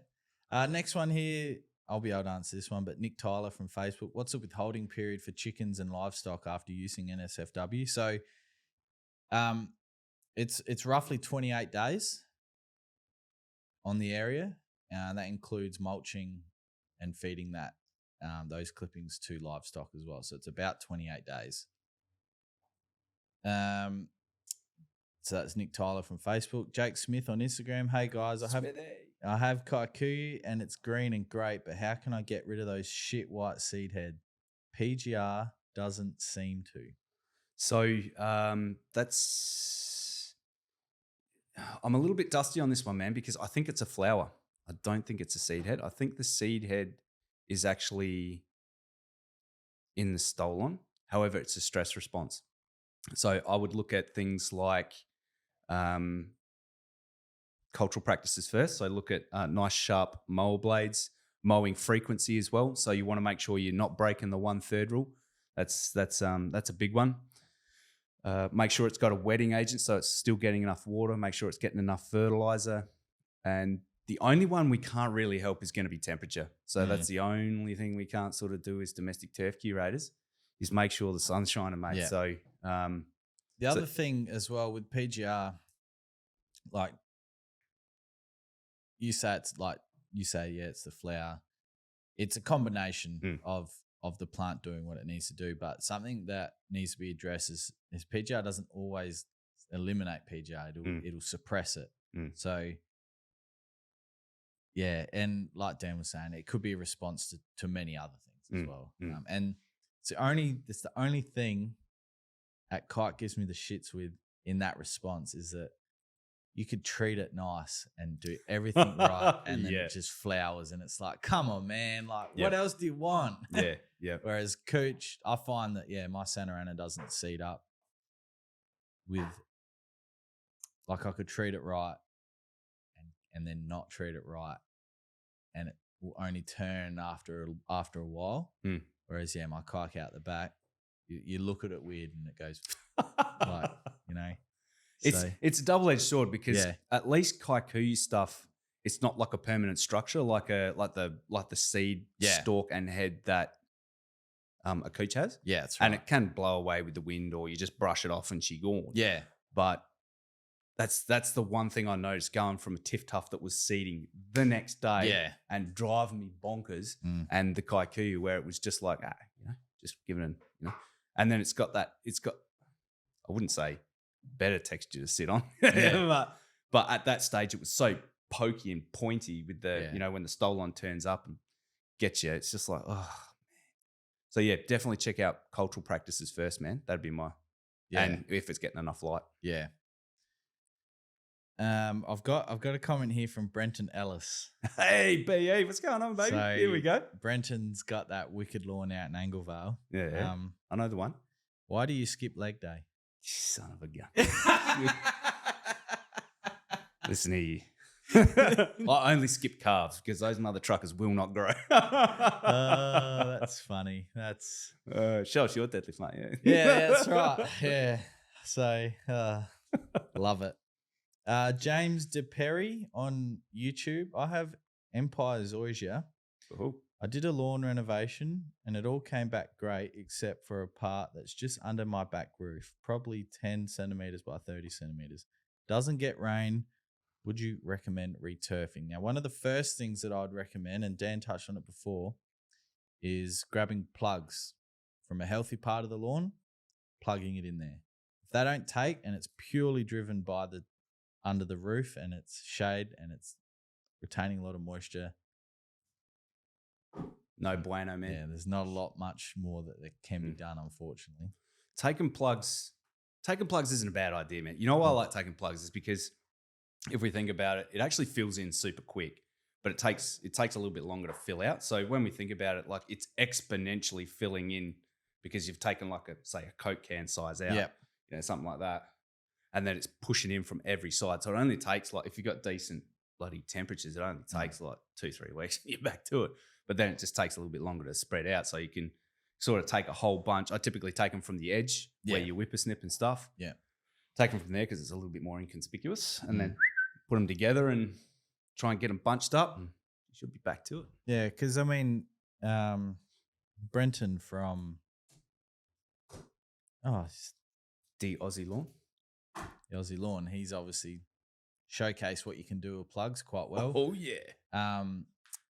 Next one here, I'll be able to answer this one, but Nick Tyler from Facebook. What's the withholding period for chickens and livestock after using NSFW? So it's roughly 28 days on the area. That includes mulching and feeding those clippings to livestock as well. So it's about 28 days. So that's Nick Tyler from Facebook. Jake Smith on Instagram. Hey guys, I have kikuyu and it's green and great, but how can I get rid of those shit white seed head? PGR doesn't seem to. So I'm a little bit dusty on this one, man, because I think it's a flower. I don't think it's a seed head. I think the seed head is actually in the stolon. However, it's a stress response. So I would look at things like cultural practices first. So look at nice sharp mower blades, mowing frequency as well. So you want to make sure you're not breaking the 1/3 rule. That's a big one. Make sure it's got a wetting agent, so it's still getting enough water. Make sure it's getting enough fertilizer. And the only one we can't really help is going to be temperature. So that's the only thing we can't sort of do as domestic turf curators, is make sure the sun's shining, mate. Yeah. So the other thing as well with PGR, like you say, it's the flower. It's a combination of the plant doing what it needs to do, but something that needs to be addressed is PGR doesn't always eliminate PGR. It'll suppress it. So yeah, and like Dan was saying, it could be a response to many other things as well. And it's the only thing at Kite gives me the shits with in that response is that you could treat it nice and do everything right, and then it just flowers, and it's like, come on, man! Like, what else do you want? Yeah. Whereas Cooch, I find that my Santa Ana doesn't seed up with, like, I could treat it right, and then not treat it right, and it will only turn after a while. Whereas my kike out the back, you look at it weird and it goes like, It's a double-edged sword because at least kikuyu stuff, it's not like a permanent structure like the seed stalk and head that a cooch has. Yeah, that's right. And it can blow away with the wind, or you just brush it off and she gone. Yeah. But that's the one thing I noticed going from a tiff tuff that was seeding the next day and driving me bonkers, and the kikuyu where it was just like, just giving it, and then it's got, I wouldn't say better texture to sit on, but at that stage it was so pokey and pointy with the, when the stolon turns up and gets you, it's just like, oh, man. So yeah, definitely check out cultural practices first, man. That'd be and if it's getting enough light. Yeah. I've got a comment here from Brenton Ellis. Hey, BE, what's going on, baby? So here we go. Brenton's got that wicked lawn out in Anglevale. Yeah. I know the one. Why do you skip leg day? Son of a gun. Listen here. I only skip calves because those mother truckers will not grow. That's funny. That's show us your deadlift, mate. Yeah, that's right. Yeah. So love it. James DePerry on YouTube. I have Empire Zoysia. Oh. I did a lawn renovation and it all came back great except for a part that's just under my back roof, probably 10 centimeters by 30 centimeters. doesn't get rain. Would you recommend returfing? Now, one of the first things that I'd recommend, and Dan touched on it before, is grabbing plugs from a healthy part of the lawn, plugging it in there. If they don't take and it's purely driven by the under the roof and it's shade and it's retaining a lot of moisture, No bueno, man. yeah, there's not a lot much more that can be done, unfortunately. Taking plugs isn't a bad idea, man. You know why I like taking plugs is because if we think about it, it actually fills in super quick, but it takes a little bit longer to fill out. So when we think about it, like it's exponentially filling in because you've taken like a Coke can size out, you know, something like that, and then it's pushing in from every side. So it only takes like, if you've got decent bloody temperatures, it only takes like 2-3 weeks and you're back to it. But then it just takes a little bit longer to spread out, so you can sort of take a whole bunch. I typically take them from the edge where you whippersnip and stuff. Yeah. Take them from there because it's a little bit more inconspicuous, and then put them together and try and get them bunched up, and you should be back to it. Yeah, because I mean, Brenton from The Aussie Lawn. the Aussie Lawn, he's obviously showcased what you can do with plugs quite well. Oh yeah.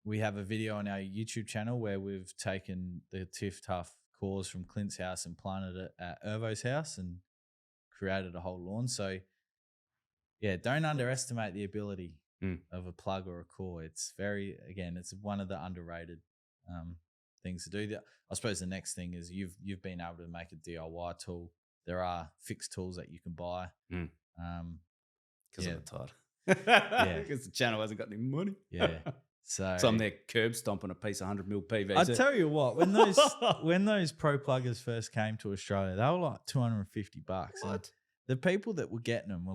We have a video on our YouTube channel where we've taken the Tiff Tough cores from Clint's house and planted it at Ervo's house and created a whole lawn. So, yeah, don't underestimate the ability of a plug or a core. It's it's one of the underrated things to do. I suppose the next thing is you've been able to make a DIY tool. There are fixed tools that you can buy. Because I'm tired. Yeah. Because the channel hasn't got any money. Yeah. So I'm there curb stomping a piece of 100 mil PVC. I tell you what, when those pro pluggers first came to Australia, they were like $250. What? And the people that were getting them were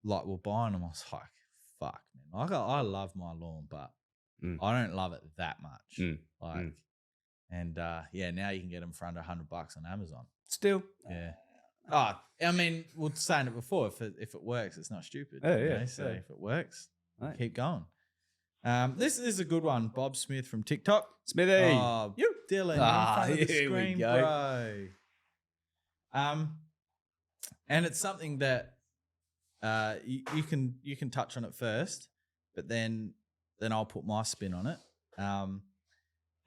were buying them. I was like, fuck, man. Like I love my lawn, but I don't love it that much. And now you can get them for under $100 on Amazon. Still, yeah. Oh, I mean, we were saying it before. If it works, it's not stupid. Yeah, you yeah. know? So if it works, right, keep going. This is a good one. Bob Smith from TikTok. Smithy. Oh, Dylan, in front of the here we screen, go. bro. And it's something that you can touch on it first, but then I'll put my spin on it.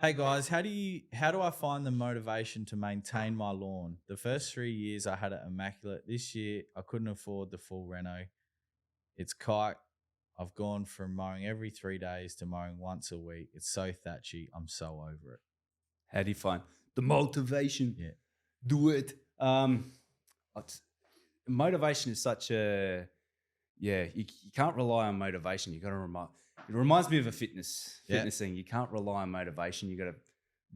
Hey guys, how do I find the motivation to maintain my lawn? The first 3 years I had it immaculate. This year I couldn't afford the full reno. It's kike. I've gone from mowing every 3 days to mowing once a week. It's so thatchy. I'm so over it. How do you find the motivation? Yeah. Do it. Motivation is such a, you can't rely on motivation. You got to it reminds me of a fitness thing. You can't rely on motivation. You got to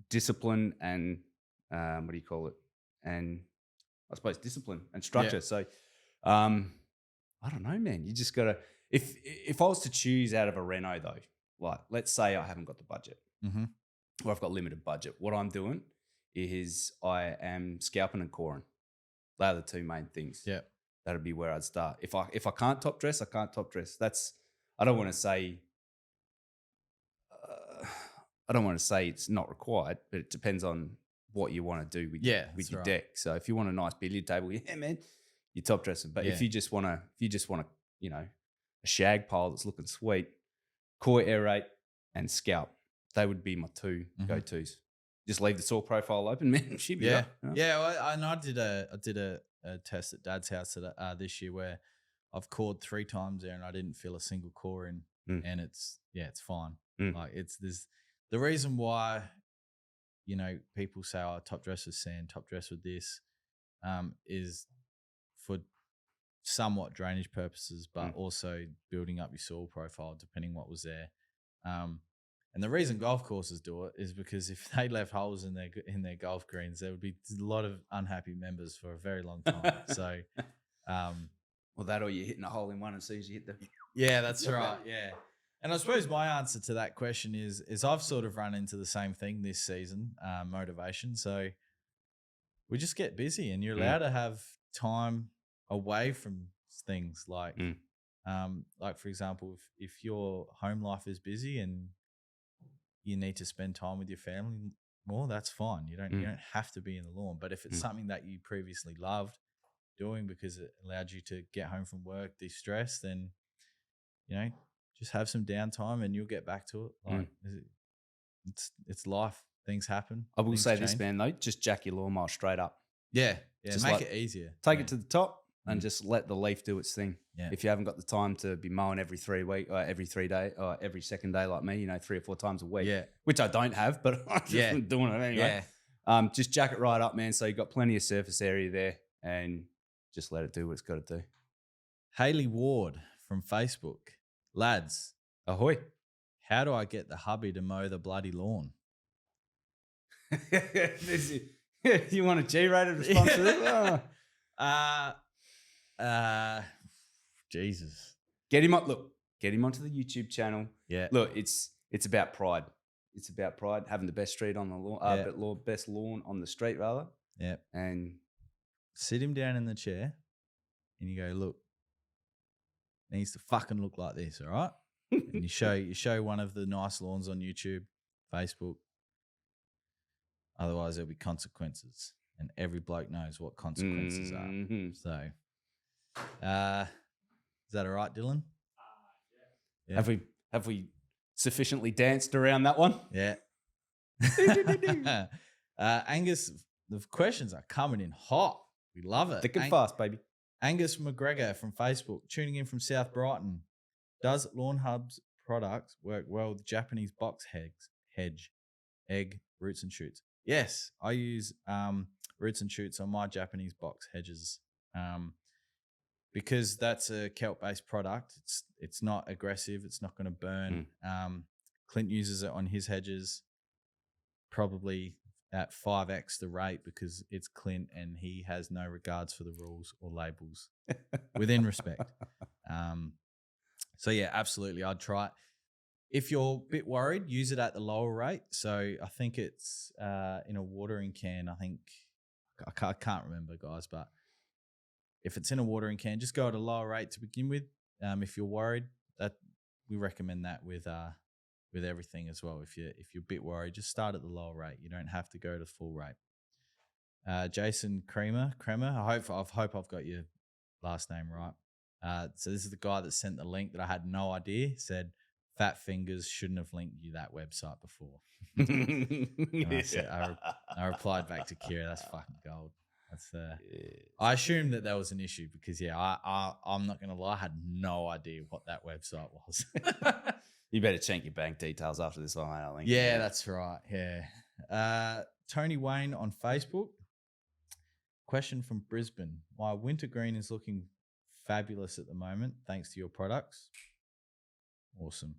discipline and what do you call it? And I suppose discipline and structure. Yeah. So I don't know, man. You just got to, if I was to choose out of a reno though, like let's say I haven't got the budget or I've got limited budget, what I'm doing is I am scalping and coring. They are the two main things. Yeah. That'd be where I'd start. If I can't top dress, I can't top dress. I don't want to say it's not required, but it depends on what you want to do with your deck. So if you want a nice billiard table, yeah, man, you top dressing. But if you just want to, you know, a shag pile that's looking sweet, core, aerate, and scalp, they would be my two go-tos. Just leave the soil profile open, man. She'd be up, you know? Yeah. Well, I did a test at Dad's house this year where I've cored 3 times there and I didn't feel a single core in, and it's fine. Like the reason why, you know, people say, "Oh, top dress with sand, top dress with this," is for somewhat drainage purposes, but also building up your soil profile depending what was there. And the reason golf courses do it is because if they left holes in their golf greens, there would be a lot of unhappy members for a very long time. So, well, that or you're hitting a hole in one as soon as you hit the. Yeah, that's right. Yeah. And I suppose my answer to that question is I've sort of run into the same thing this season, motivation. So we just get busy and you're allowed to have time away from things like for example, if your home life is busy and you need to spend time with your family more, that's fine. You don't have to be in the lawn. But if it's something that you previously loved doing because it allowed you to get home from work, de-stress, then, just have some downtime and you'll get back to it. Like it's life. Things happen. I will things say this, change. man, though, just jack your lawnmower straight up. Yeah. Just make like- it easier. Take Yeah. it to the top and just let the leaf do its thing. Yeah. If you haven't got the time to be mowing every 3 weeks or every 3 day or every second day like me, 3 or 4 times a week, Yeah. which I don't have, but I'm Yeah. doing it anyway. Yeah. Just jack it right up, man. So you've got plenty of surface area there and just let it do what it's got to do. Haley Ward from Facebook. Lads, Ahoy. how do I get the hubby to mow the bloody lawn? You want a G-rated response to this? Oh. Jesus. Get him up. Look, get him onto the YouTube channel. Yeah. Look, it's about pride. It's about pride, having the best street on the lawn, best lawn on the street, rather. Yeah. And sit him down in the chair and you go, look, it needs to fucking look like this, all right? And you show one of the nice lawns on YouTube, Facebook. Otherwise, there'll be consequences. And every bloke knows what consequences are. So, is that all right, Dylan? Yeah. Have we sufficiently danced around that one? Yeah. Angus, the questions are coming in hot. We love it. Thick and fast, baby. Angus McGregor from Facebook, tuning in from South Brighton. Does Lawnhub's products work well with Japanese box hedge, egg, roots and shoots? Yes, I use roots and shoots on my Japanese box hedges because that's a kelp-based product. It's not aggressive. It's not going to burn. Clint uses it on his hedges probably at 5x the rate because it's Clint and he has no regards for the rules or labels within respect. So yeah, absolutely. I'd try it. If you're a bit worried, use it at the lower rate. So I think it's in a watering can. I can't remember, guys, but if it's in a watering can, just go at a lower rate to begin with. If you're worried, that we recommend that with everything as well. If you're a bit worried, just start at the lower rate. You don't have to go to full rate. Jason Kremer. I hope I've got your last name right. So this is the guy that sent the link that I had no idea. Said Fat Fingers shouldn't have linked you that website before. And I replied back to Kira, that's fucking gold. That's I assumed that was an issue because I'm not gonna lie, I had no idea what that website was. You better check your bank details after this one, I think. Yeah, that's right. Yeah. Tony Wayne on Facebook. Question from Brisbane. My wintergreen is looking fabulous at the moment, thanks to your products. Awesome.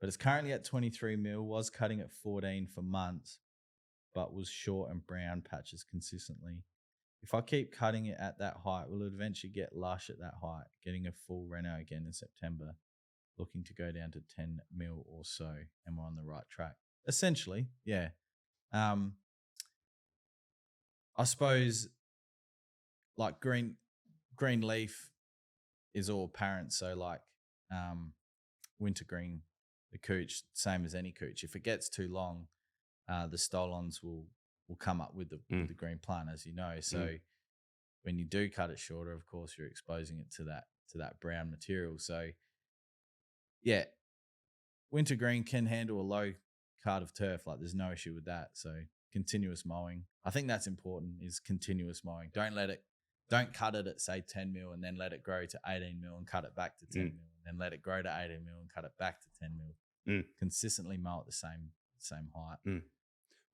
But it's currently at 23 mil, was cutting at 14 for months, but was short and brown patches consistently. If I keep cutting it at that height, will it eventually get lush at that height? Getting a full reno again in September, looking to go down to 10 mil or so. Am I on the right track? Essentially, yeah. I suppose like green leaf is all apparent. So like wintergreen, the cooch, same as any cooch. If it gets too long, the stolons will come up with the green plant, as you know. So when you do cut it shorter, of course, you're exposing it to that brown material. So yeah, wintergreen can handle a low cut of turf. Like there's no issue with that. So continuous mowing. I think that's important, is continuous mowing. Don't cut it at say 10 mil and then let it grow to 18 mil and cut it back to 10 mil and then let it grow to 18 mil and cut it back to 10 mil. Consistently mow at the same height.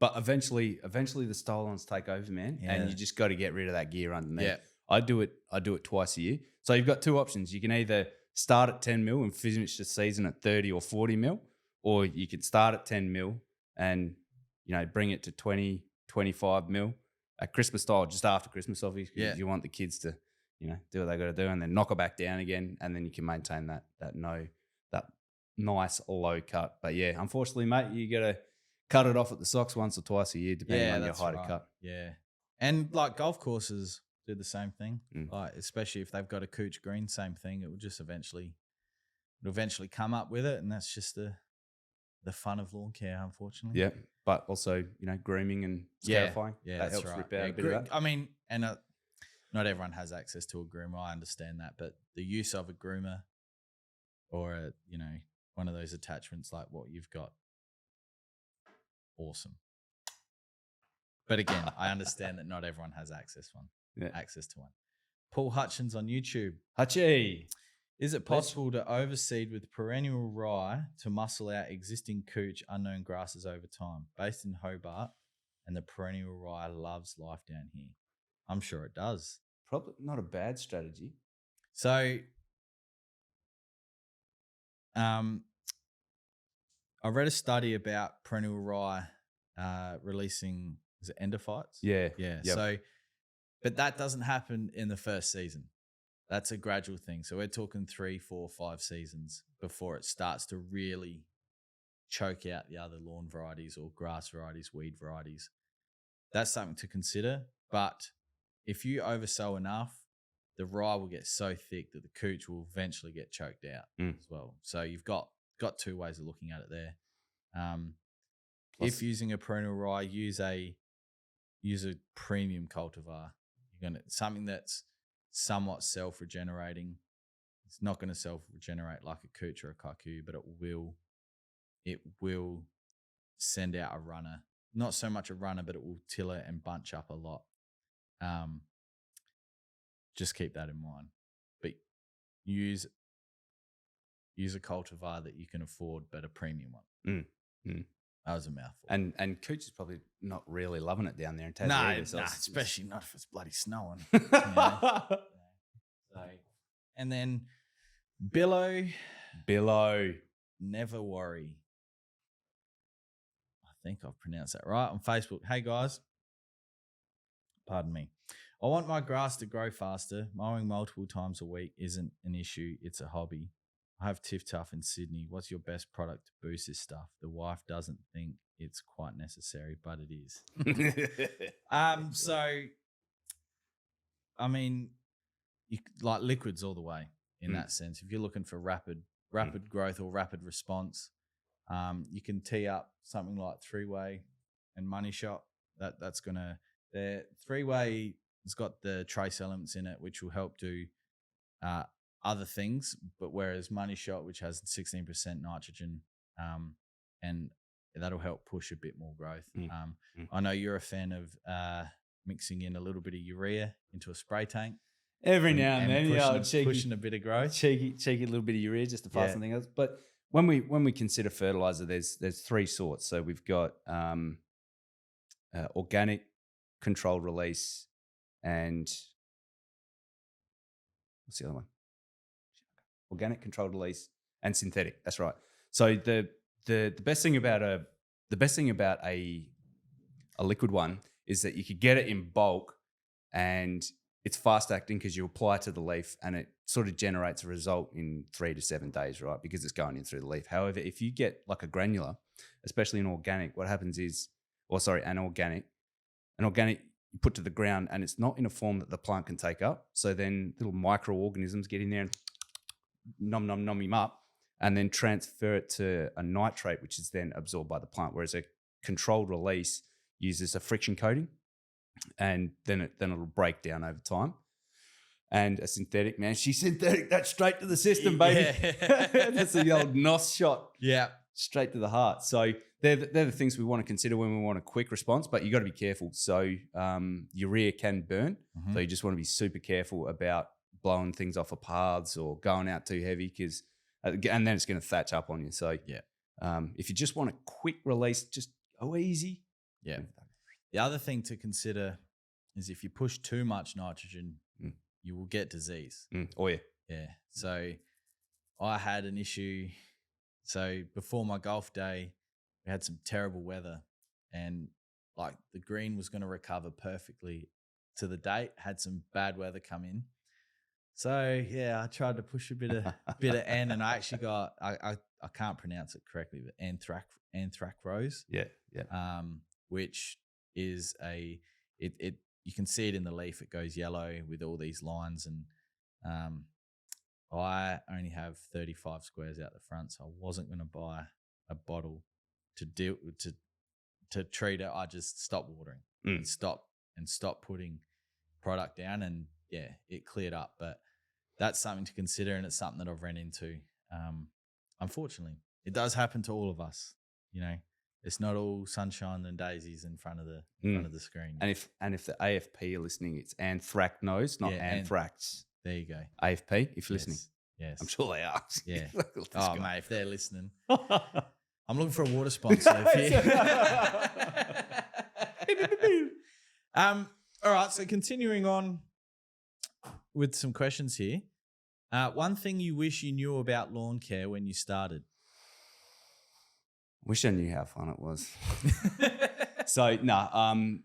But eventually the stolons take over, man, and you just got to get rid of that gear underneath. Yeah. I do it twice a year. So you've got two options. You can either start at 10 mil and finish the season at 30 or 40 mil, or you could start at 10 mil and bring it to 20, 25 mil at Christmas style, just after Christmas, obviously, because you want the kids to, do what they got to do, and then knock it back down again, and then you can maintain that nice low cut. But yeah, unfortunately, mate, you got to cut it off at the socks once or twice a year, depending on your height of cut. Yeah, and like golf courses do the same thing. Like especially if they've got a cooch green, same thing. It will just eventually come up with it, and that's just the fun of lawn care, unfortunately. Yeah, but also grooming and scarifying. Yeah, that that's helps right. rip out a bit of that. I mean, and not everyone has access to a groomer. I understand that, but the use of a groomer or one of those attachments like what you've got, awesome. But again, I understand that not everyone has access to one. Paul Hutchins on YouTube. Hutchie. Is it possible to overseed with perennial rye to muscle out existing cooch unknown grasses over time? Based in Hobart, and the perennial rye loves life down here. I'm sure it does. Probably not a bad strategy. So, I read a study about perennial rye releasing, is it endophytes? Yeah. Yeah. Yep. So, but that doesn't happen in the first season. That's a gradual thing. So we're talking 3, 4, 5 seasons before it starts to really choke out the other lawn varieties or grass varieties, weed varieties. That's something to consider. But if you oversow enough, the rye will get so thick that the cooch will eventually get choked out as well. So you've got 2 ways of looking at it there. If using a perennial rye, use a premium cultivar. You're gonna something that's somewhat self-regenerating. It's not going to self-regenerate like a cooch or a kaku, but it will send out a runner. Not so much a runner, but it will till it and bunch up a lot. Just keep that in mind. But use a cultivar that you can afford, but a premium one. That was a mouthful. And cooch is probably not really loving it down there in Tasmania. No, especially not if it's bloody snowing. So, and then Billow, never worry. I think I've pronounced that right on Facebook. Hey guys, pardon me. I want my grass to grow faster. Mowing multiple times a week isn't an issue. It's a hobby. I have Tiff Tough in Sydney. What's your best product to boost this stuff? The wife doesn't think it's quite necessary, but it is. So, I mean, like liquids all the way in that sense. If you're looking for rapid growth or rapid response, you can tee up something like 3-Way and Money Shot. That's gonna. The 3-Way has got the trace elements in it, which will help do other things. But whereas Money Shot, which has 16% nitrogen, and that'll help push a bit more growth. I know you're a fan of mixing in a little bit of urea into a spray tank. Every now and then, pushing a bit of growth. Cheeky little bit of urea just to fast something else. But when we consider fertilizer, there's 3 sorts. So we've got organic, controlled release, and what's the other one? Organic, controlled release, and synthetic. That's right. So the best thing about a liquid one is that you could get it in bulk, and it's fast acting because you apply it to the leaf and it sort of generates a result in 3 to 7 days, right? Because it's going in through the leaf. However, if you get like a granular, especially an organic, what happens is, an organic you put to the ground and it's not in a form that the plant can take up. So then little microorganisms get in there and nom him up, and then transfer it to a nitrate, which is then absorbed by the plant. Whereas a controlled release uses a friction coating, and then it'll break down over time. And a synthetic, man, that's straight to the system, baby. Yeah. That's the old NOS shot. Yeah. Straight to the heart. So they're the things we want to consider when we want a quick response, but you got to be careful. So urea can burn. So you just want to be super careful about blowing things off of paths or going out too heavy, because and then it's going to thatch up on you. So if you just want a quick release, just go easy. Yeah. The other thing to consider is if you push too much nitrogen, you will get disease. Oh yeah. Yeah. So I had an issue. So before my golf day, we had some terrible weather, and like the green was going to recover perfectly to the date, had some bad weather come in. So I tried to push a bit of N, and I actually got I can't pronounce it correctly, but anthracrose. Yeah. Which is it you can see it in the leaf. It goes yellow with all these lines, and I only have 35 squares out the front, so I wasn't going to buy a bottle to treat it. I just stopped watering and stopped putting product down, and it cleared up. But that's something to consider, and it's something that I've ran into. Unfortunately, it does happen to all of us. You know, it's not all sunshine and daisies in front of the screen. And if the AFP are listening, it's anthracnose, not anthrax. There you go. AFP, if you're listening. Yes. I'm sure they are. Yeah. Oh, mate, if they're listening. I'm looking for a water sponsor. All right, so continuing on with some questions here. One thing you wish you knew about lawn care when you started? Wish I knew how fun it was. So, I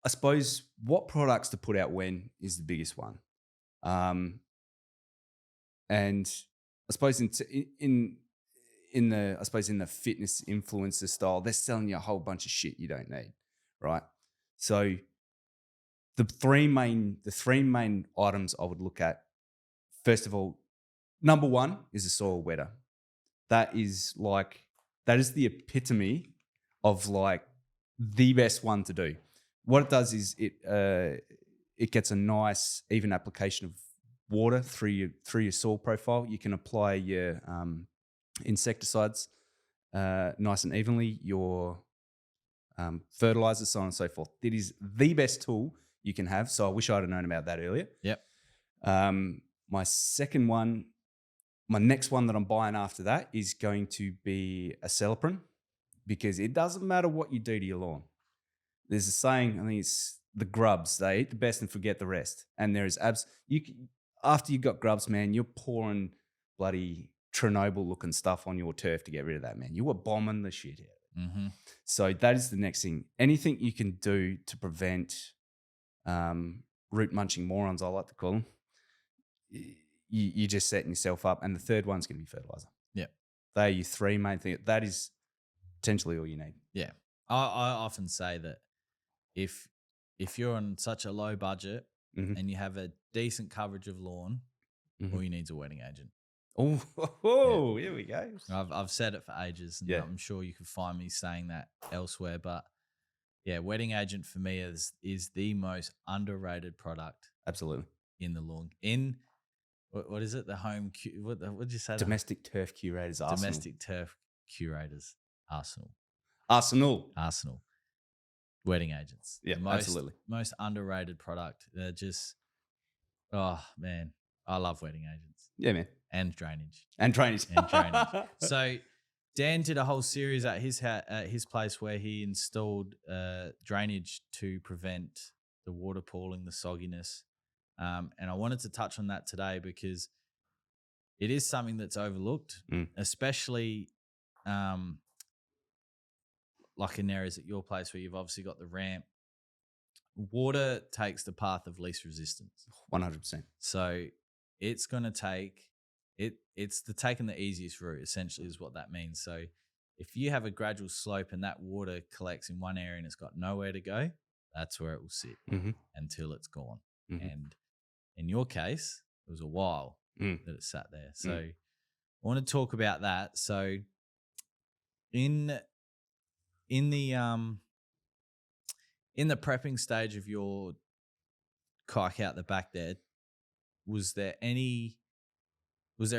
suppose what products to put out when is the biggest one. And I suppose in the fitness influencer style, they're selling you a whole bunch of shit you don't need, right? So the three main items I would look at, first of all, number one is a soil wetter. That is the epitome of like the best one to do. What it does is it gets a nice even application of water through your soil profile. You can apply your insecticides nice and evenly, your fertilizers, so on and so forth. It is the best tool you can have. So I wish I'd have known about that earlier. Yep. My next one that I'm buying after that is going to be a Celiprin, because it doesn't matter what you do to your lawn. There's a saying, I think it's the grubs, they eat the best and forget the rest. And there is after you've got grubs, man, you're pouring bloody Chernobyl looking stuff on your turf to get rid of that, man. You were bombing the shit out. Mm-hmm. So that is the next thing. Anything you can do to prevent root munching morons, I like to call them, you're just setting yourself up. And the third one's going to be fertilizer. Yeah. They are your three main things. That is potentially all you need. Yeah. I often say that if you're on such a low budget and you have a decent coverage of lawn, all you need is a wetting agent. Oh, Here we go. I've said it for ages, and I'm sure you could find me saying that elsewhere. But yeah, wetting agent for me is the most underrated product. Absolutely. In the lawn. What is it? The home. What did you say? Domestic turf curators. Arsenal. Domestic turf curators. Arsenal. Wetting agents. Yeah, absolutely. Most underrated product. They're just, oh man, I love wetting agents. Yeah, man. And drainage. So Dan did a whole series at his place where he installed drainage to prevent the water pooling, the sogginess. And I wanted to touch on that today because it is something that's overlooked, especially like in areas at your place where you've obviously got the ramp. Water takes the path of least resistance. 100%. So it's going to take it's taking the easiest route, essentially, is what that means. So if you have a gradual slope and that water collects in one area and it's got nowhere to go, that's where it will sit until it's gone. And in your case, it was a while that it sat there. So I want to talk about that. So in the prepping stage of your kike out the back there, was there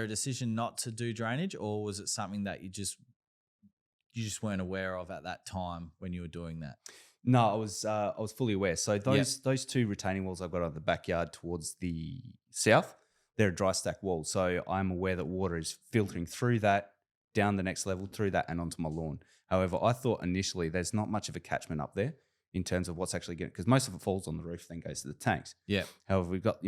a decision not to do drainage, or was it something that you just weren't aware of at that time when you were doing that? No, I was fully aware. So those two retaining walls I've got on the backyard towards the south, they're a dry stack wall. So I'm aware that water is filtering through that, down the next level, through that, and onto my lawn. However, I thought initially there's not much of a catchment up there in terms of what's actually getting, because most of it falls on the roof, then goes to the tanks. Yeah. However, we've got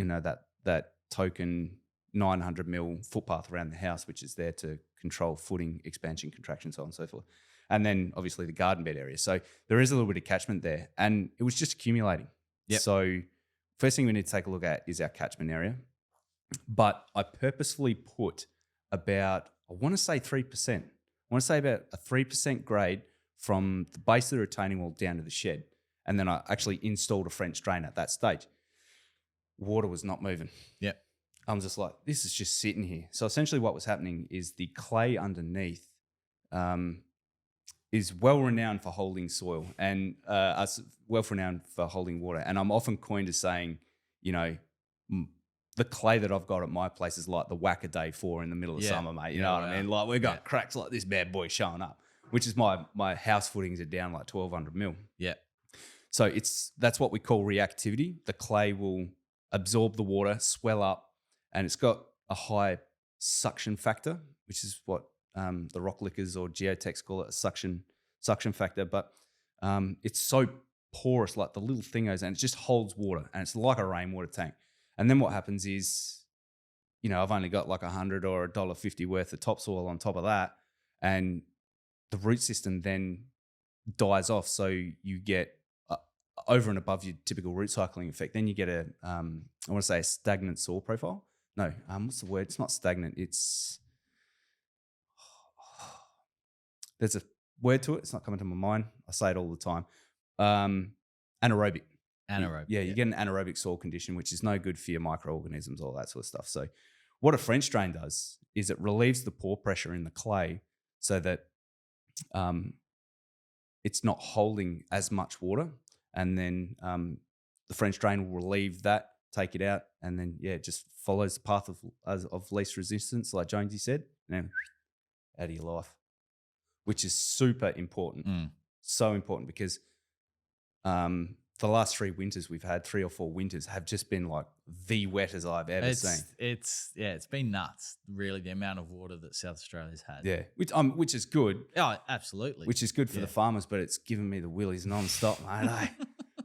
that token 900 mil footpath around the house, which is there to control footing, expansion, contraction, so on and so forth. And then obviously the garden bed area. So there is a little bit of catchment there, and it was just accumulating. Yep. So first thing we need to take a look at is our catchment area. But I purposefully put about, I want to say 3%. I want to say about a 3% grade from the base of the retaining wall down to the shed. And then I actually installed a French drain at that stage. Water was not moving. Yep. I'm just like, this is just sitting here. So essentially what was happening is the clay underneath is well renowned for holding soil and well renowned for holding water. And I'm often coined as saying, you know, the clay that I've got at my place is like the whack a day 4 in the middle of summer, mate. You know what I mean? Like we've got cracks like this bad boy showing up, which is my house footings are down like 1200 mil. Yeah. So that's what we call reactivity. The clay will absorb the water, swell up, and it's got a high suction factor, which is what the rock lickers or geotechs call it, a suction factor. But it's so porous, like the little thingos, and it just holds water, and it's like a rainwater tank. And then what happens is, you know, I've only got like $100 or $1.50 worth of topsoil on top of that, and the root system then dies off. So you get over and above your typical root cycling effect. Then you get I want to say a stagnant soil profile. No, what's the word? It's not stagnant. It's there's a word to it. It's not coming to my mind. I say it all the time. Anaerobic. Anaerobic. Yeah, you get an anaerobic soil condition, which is no good for your microorganisms, all that sort of stuff. So what a French drain does is it relieves the pore pressure in the clay so that it's not holding as much water. And then the French drain will relieve that, take it out, and then, it just follows the path of least resistance, like Jonesy said, and then out of your life, which is super important. So important because the last 3 winters we've had, 3 or 4 winters, have just been like the wettest I've ever seen. It's been nuts, really, the amount of water that South Australia's had. Yeah, which is good. Oh, absolutely. Which is good for the farmers, but it's given me the willies non-stop, mate.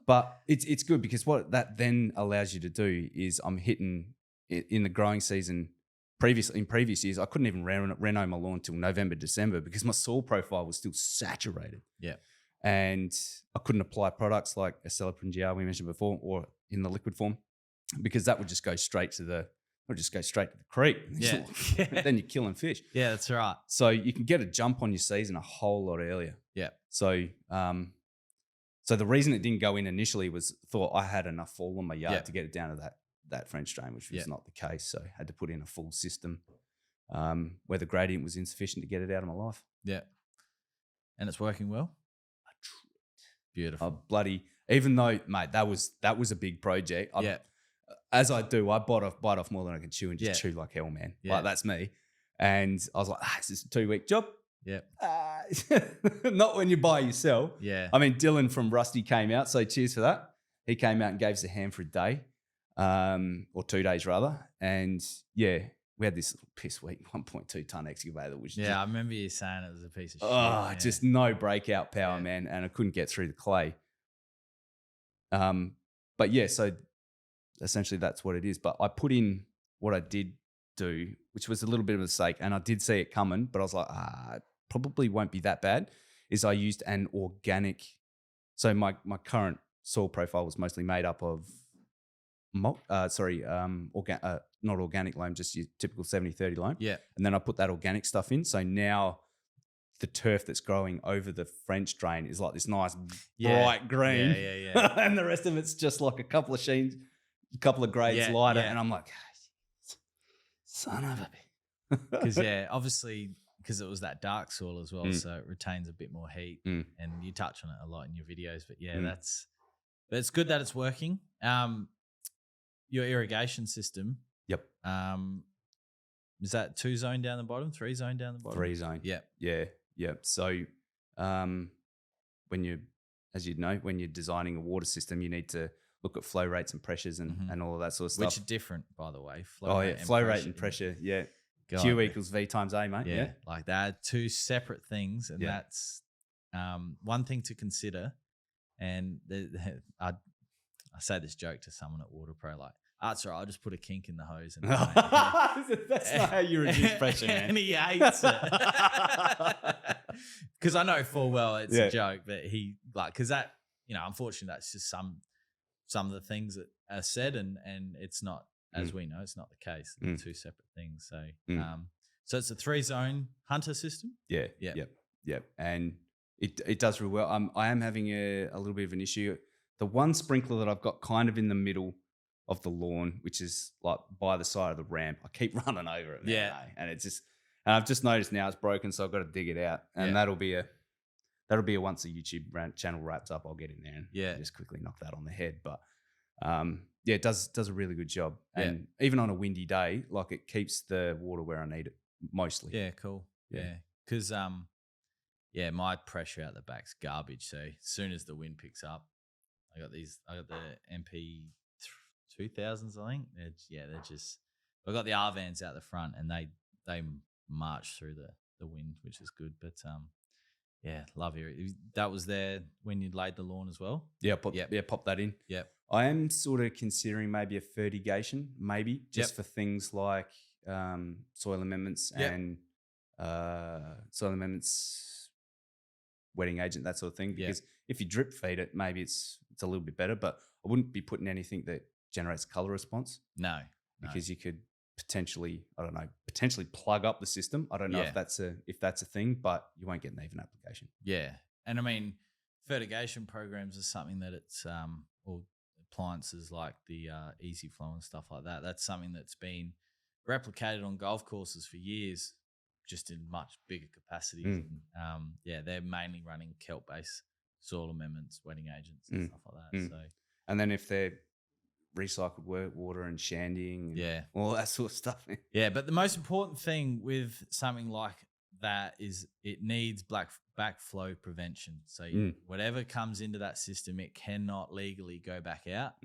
But it's good because what that then allows you to do is I'm hitting in the growing season. In previous years, I couldn't even reno my lawn till November, December because my soil profile was still saturated. Yeah. And I couldn't apply products like Acetylprin GR we mentioned before, or in the liquid form, because that would just go straight to the creek. Yeah. Then you're killing fish. Yeah, that's right. So you can get a jump on your season a whole lot earlier. Yeah. So so the reason it didn't go in initially was thought I had enough fall on my yard to get it down to that French drain, which was not the case. So I had to put in a full system where the gradient was insufficient to get it out of my life. Yeah. And it's working well? Beautiful. Even though, mate, that was a big project. As I do, I bite off more than I can chew and just chew like hell, man. Yeah. Like that's me. And I was like, is this a 2-week job? Yeah. Not when you're by yourself. Yeah. I mean, Dylan from Rusty came out, so cheers for that. He came out and gave us a hand for a day, or 2 days rather. And we had this little piss weak 1.2 ton excavator, which I remember you saying it was a piece of shit. Just no breakout power, man, and I couldn't get through the clay. But so essentially that's what it is. But I put in what I did do, which was a little bit of a mistake, and I did see it coming, but I was like, it probably won't be that bad. Is I used an organic. So my current soil profile was mostly made up of not organic loam, just your typical 70-30 loam. Yeah. And then I put that organic stuff in. So now the turf that's growing over the French drain is like this nice bright green. Yeah. And the rest of it's just like a couple of shades, a couple of grades lighter. Yeah. And I'm like, son of a bitch. Because, obviously, because it was that dark soil as well, so it retains a bit more heat. And you touch on it a lot in your videos. But, but it's good that it's working. Your irrigation system. Yep. Is that 2 zone down the bottom, 3 zone down the bottom? 3 zone. Yep. Yeah. So when you're designing a water system, you need to look at flow rates and pressures and all of that sort of stuff. Which are different, by the way. Flow rate and pressure. Yeah. Q equals V times A, mate. Yeah. Like they're 2 separate things. And that's one thing to consider. And I say this joke to someone at Water Pro, like, that's all right, I'll just put a kink in the hose. And that's not how you reduce pressure, man. And he hates it. Because I know full well it's a joke, but he, because that, unfortunately, that's just some of the things that are said, and it's not, as we know, it's not the case. They're 2 separate things. So, so it's a 3 zone hunter system. Yeah. And it does real well. I am having a little bit of an issue. The one sprinkler that I've got kind of in the middle of the lawn, which is like by the side of the ramp, I keep running over it. Man, and it's just, and I've just noticed now it's broken, so I've got to dig it out, and that'll be a once the YouTube channel wraps up, I'll get in there and just quickly knock that on the head. But yeah, it does a really good job. Yeah. And even on a windy day, like it keeps the water where I need it mostly. Yeah, cool. Yeah. Yeah, because my pressure out the back's garbage. So as soon as the wind picks up, I got the MP2000s. I think they're just. I got the R vans out the front, and they march through the wind, which is good. But yeah, love it. That was there when you laid the lawn as well. Yeah, pop that in. Yep. I am sort of considering maybe a fertigation, maybe just for things like soil amendments and soil amendments, wetting agent, that sort of thing. Because if you drip feed it, maybe it's a little bit better. But I wouldn't be putting anything that generates color response. No. Because you could potentially plug up the system. I don't know if that's a thing, but you won't get an even application. Yeah, and I mean, fertigation programs are something that it's or appliances like the Easy Flow and stuff like that. That's something that's been replicated on golf courses for years, just in much bigger capacities. And, they're mainly running kelp-based soil amendments, wetting agents, and stuff like that. So, and then if they're recycled water and shandying, and all that sort of stuff. Yeah, but the most important thing with something like that is it needs backflow prevention. So whatever comes into that system, it cannot legally go back out.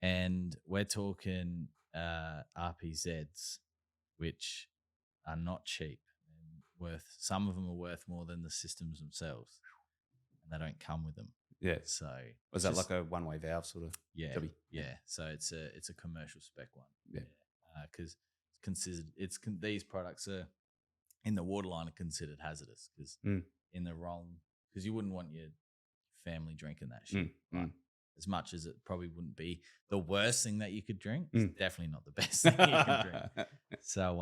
And we're talking RPZs, which are not cheap and some of them are worth more than the systems themselves, and they don't come with them. Yeah. So was that like a one-way valve sort of? Yeah. Yeah. So it's a commercial spec one. Yeah. Because these products are in the waterline are considered hazardous because because you wouldn't want your family drinking that shit. As much as it probably wouldn't be the worst thing that you could drink, it's definitely not the best thing you can drink. So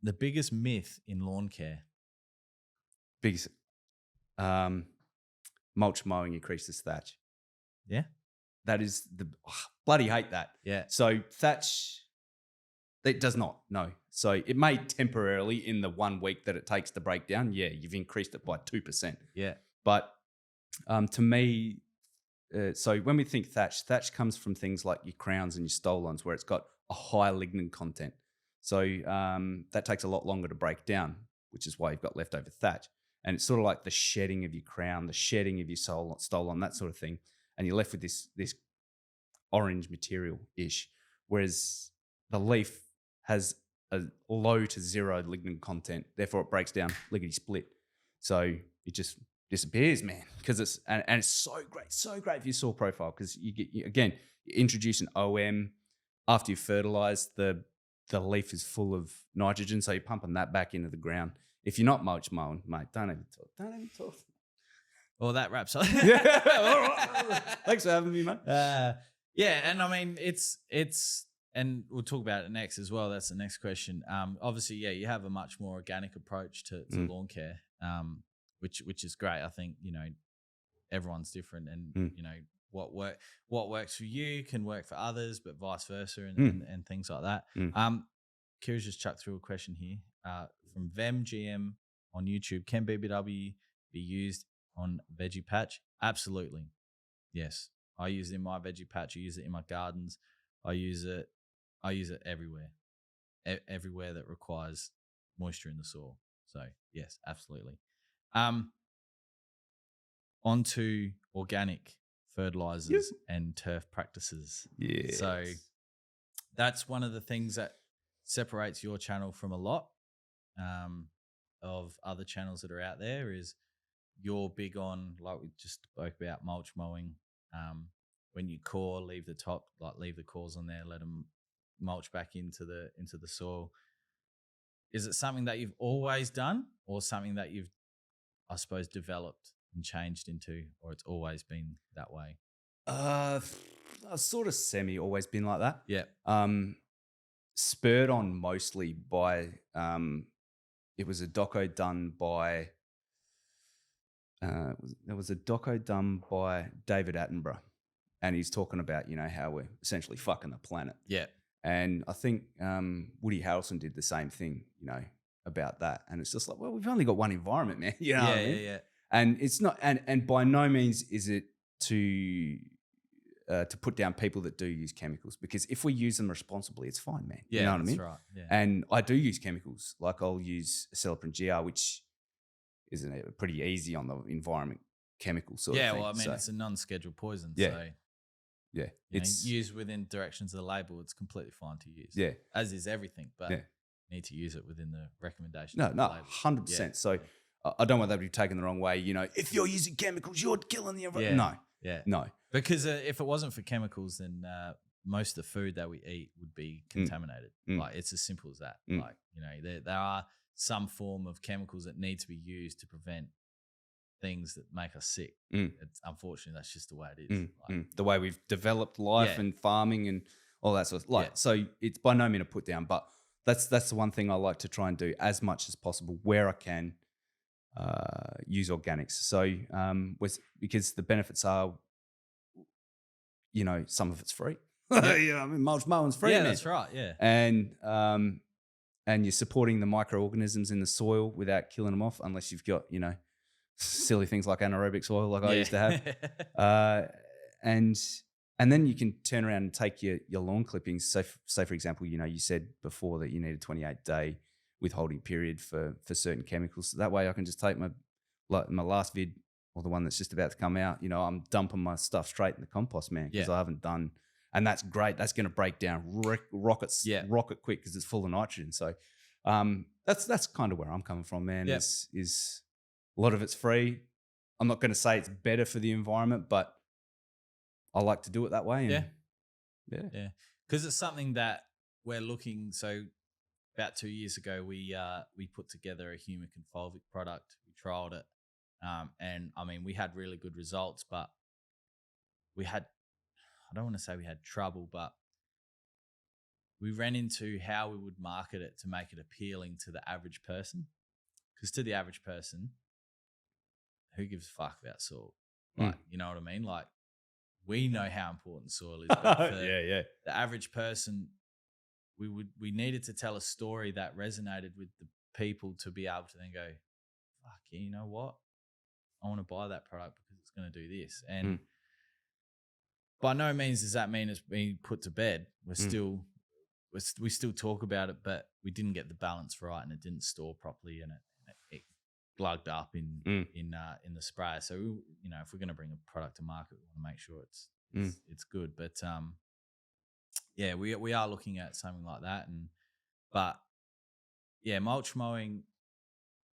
the biggest myth in lawn care. Mulch mowing increases thatch. Yeah. That is bloody hate that. Yeah. So thatch, it does not, no. So it may temporarily in the 1 week that it takes to break down, you've increased it by 2%. Yeah. But to me, so when we think thatch comes from things like your crowns and your stolons where it's got a high lignin content. So that takes a lot longer to break down, which is why you've got leftover thatch. And it's sort of like the shedding of your crown, the shedding of your stolon, that sort of thing. And you're left with this orange material-ish, whereas the leaf has a low to zero lignin content. Therefore, it breaks down lickety-split. So it just disappears, man, because it's so great for your soil profile because you introduce an OM after you fertilize, the leaf is full of nitrogen, so you're pumping that back into the ground. If you're not mulch mowing, mate, don't even talk. Well, that wraps up. Thanks for having me, mate. And I mean, it's, and we'll talk about it next as well. That's the next question. Obviously, you have a much more organic approach to lawn care, which is great. I think, everyone's different and, what works for you can work for others, but vice versa and things like that. Kira's just chucked through a question here from VemGM on YouTube. Can BBW be used on veggie patch? Absolutely. Yes. I use it in my veggie patch. I use it in my gardens. I use it everywhere. Everywhere that requires moisture in the soil. So yes, absolutely. On to organic fertilizers and turf practices. Yeah. So that's one of the things that separates your channel from a lot of other channels that are out there is you're big on, like we just spoke about, mulch mowing. When you core, leave the cores on there, let them mulch back into the soil. Is it something that you've always done or something that you've, I suppose, developed and changed into, or it's always been that way? I've sort of always been like that. Yeah. Spurred on mostly by, it was a doco done by, there was a doco done by David Attenborough, and he's talking about, how we're essentially fucking the planet. Yeah. And I think Woody Harrelson did the same thing, about that. And it's just like, well, we've only got one environment, man. You know what I mean? Yeah. And it's not, and by no means is it to put down people that do use chemicals, because if we use them responsibly, it's fine, man. Yeah, you know what I that's mean? right. Yeah. And I do use chemicals. Like I'll use Acelepryn GR, which is pretty easy on the environment chemical sort of thing. Well, I mean, So, it's a non-scheduled poison. Yeah. So, yeah, it's used within directions of the label. It's completely fine to use. Yeah. As is everything, but Yeah. you need to use it within the recommendation. No, of the label. 100%. So I don't want that to be taken the wrong way. You know, if you're using chemicals, you're killing the environment. Yeah. No. Because if it wasn't for chemicals, then most of the food that we eat would be contaminated. Like, it's as simple as that. Like, you know, there are some form of chemicals that need to be used to prevent things that make us sick. It's, unfortunately, that's just the way it is. The way we've developed life and farming and all that sort of So it's by no means a put down, but that's the one thing I like to try and do as much as possible where I can use organics. So because the benefits are, you know, some of it's free. Yeah, I mean, mulch mowing's free. Yeah, man. that's right. Yeah. And you're supporting the microorganisms in the soil without killing them off, unless you've got, you know, silly things like anaerobic soil like I used to have. And then you can turn around and take your lawn clippings. So say, for example, you know, you said before that you need a 28-day withholding period for certain chemicals. So that way I can just take my last vid, or the one that's just about to come out, you know, I'm dumping my stuff straight in the compost, man, because I haven't done, and that's great. That's going to break down rocket quick because it's full of nitrogen. So that's kind of where I'm coming from, man. Is a lot of it's free. I'm not going to say it's better for the environment, but I like to do it that way. And yeah. Because it's something that we're looking. So about 2 years ago, we put together a humic and fulvic product. We trialed it. And I mean, we had really good results, but I don't want to say we had trouble, but we ran into how we would market it to make it appealing to the average person. Because to the average person, who gives a fuck about soil? Like, you know what I mean? Like, we know how important soil is. But for the average person, we needed to tell a story that resonated with the people to be able to then go, fuck, you know what? I want to buy that product because it's going to do this. And by no means does that mean it's being put to bed. We still talk about it, but we didn't get the balance right, and it didn't store properly, and it glugged up in the sprayer. So you know, if we're going to bring a product to market, we want to make sure it's good. But we are looking at something like that, but mulch mowing,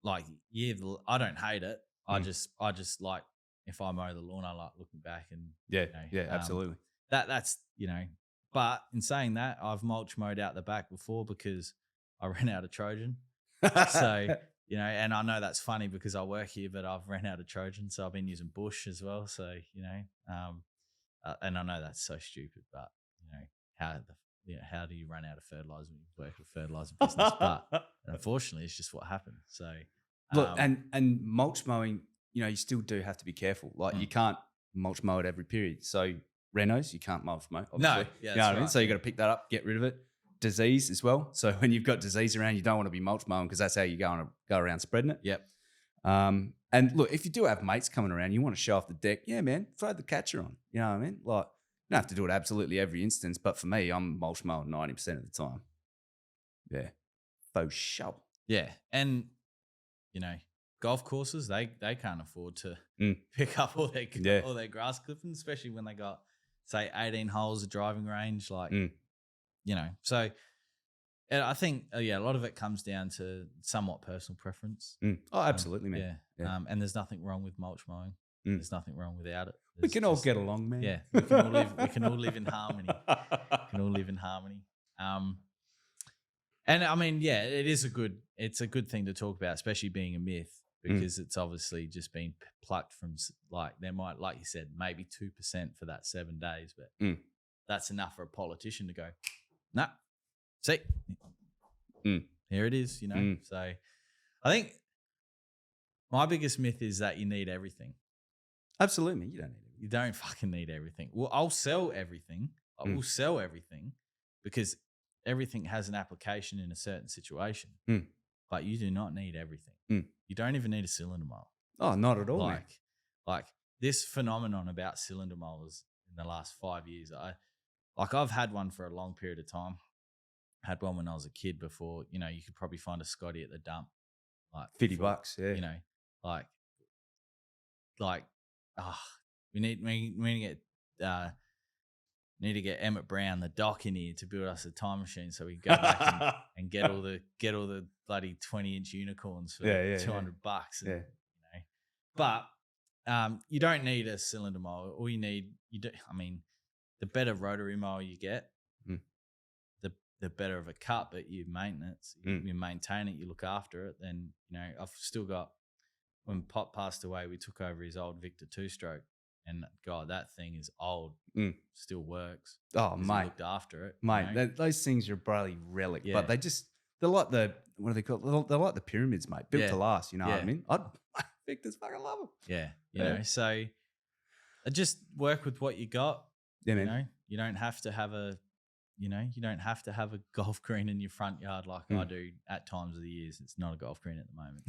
like, I don't hate it. I just like, if I mow the lawn, I like looking back and absolutely. That's, you know, but in saying that, I've mulch mowed out the back before because I ran out of Trojan. So, you know, and I know that's funny because I work here, but I've ran out of Trojan, so I've been using bush as well. So, you know, and I know that's so stupid, but you know, how do you run out of fertilizer when you work with fertilizer business? But unfortunately, it's just what happened. So. Look, and mulch mowing, you know, you still do have to be careful. Like, you can't mulch mow at every period. So Renos, you can't mulch mow, obviously. No, you know what I mean? So you got to pick that up, get rid of it. Disease as well. So when you've got disease around, you don't want to be mulch mowing because that's how you go around spreading it. Yep. And look, if you do have mates coming around, you want to show off the deck. Yeah, man, throw the catcher on. You know what I mean? Like, you don't have to do it absolutely every instance, but for me, I'm mulch mowing 90% of the time. Yeah. Faux sure. Yeah. And you know, golf courses, they can't afford to pick up all their grass clippings, especially when they got, say, 18 holes of driving range. Like, you know, so and I think, a lot of it comes down to somewhat personal preference. Oh, absolutely, man. Yeah. And there's nothing wrong with mulch mowing. There's nothing wrong without it. We can all get along, man. Yeah. We can all live in harmony. We can all live in harmony. And I mean, it's a good thing to talk about, especially being a myth, because it's obviously just been plucked from, like, there might, like you said, maybe 2% for that 7 days, but that's enough for a politician to go, nah, see, here it is, you know? So I think my biggest myth is that you need everything. Absolutely, you don't need it. You don't fucking need everything. Well, I'll sell everything. I will sell everything because everything has an application in a certain situation, but you do not need everything. You don't even need a cylinder mower. Oh, not at all. Like this phenomenon about cylinder mowers in the last 5 years. I've had one for a long period of time. Had one when I was a kid before. You know, you could probably find a Scotty at the dump, like $50. Yeah. You know, like we need to get Emmett Brown, the doc, in here to build us a time machine so we can go back and get all the bloody 20-inch unicorns for $200. And, Yeah. You know, but you don't need a cylinder mower. All you need, the better rotary mower you get, the better of a cut, but you maintenance, you maintain it, you look after it. Then, you know, I've still got, when Pop passed away, we took over his old Victor 2-stroke. And God, that thing is old, still works. Oh, mate. Looked after it. Mate, you know? those things are a bloody relic. Yeah. But they're like what do they call it? They're like the pyramids, mate. Built to last, you know what I mean? Victor's fucking love them. Yeah. You know, so just work with what you got. Yeah, man. You know, you don't have to have a golf green in your front yard like I do at times of the years. It's not a golf green at the moment.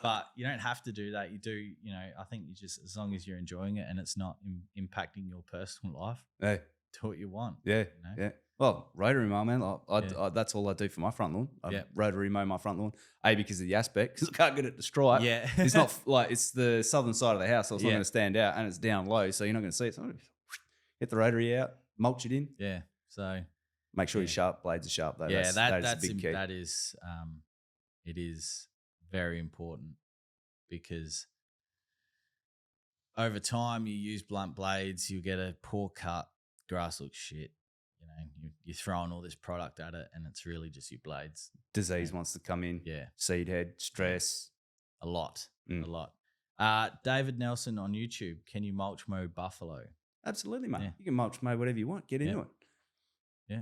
But you don't have to do that. You do, you know, I think you just, as long as you're enjoying it and it's not impacting your personal life, do what you want. Yeah, you know? yeah. Well, rotary mow, man. I that's all I do for my front lawn. I rotary mow my front lawn. Because of the aspect, because I can't get it to stripe. Yeah. It's not like, it's the southern side of the house, so it's not going to stand out, and it's down low, so you're not going to see it. So hit the rotary out, mulch it in. Yeah. So make sure your sharp blades are sharp though. Yeah, that's a big key. That is, it is very important, because over time you use blunt blades, you get a poor cut, grass looks shit. You know, you're throwing all this product at it, and it's really just your blades. Disease wants to come in. Yeah, seed head, stress, a lot. David Nelson on YouTube, can you mulch mow buffalo? Absolutely, mate. Yeah. You can mulch mow whatever you want. Get into it. Yeah.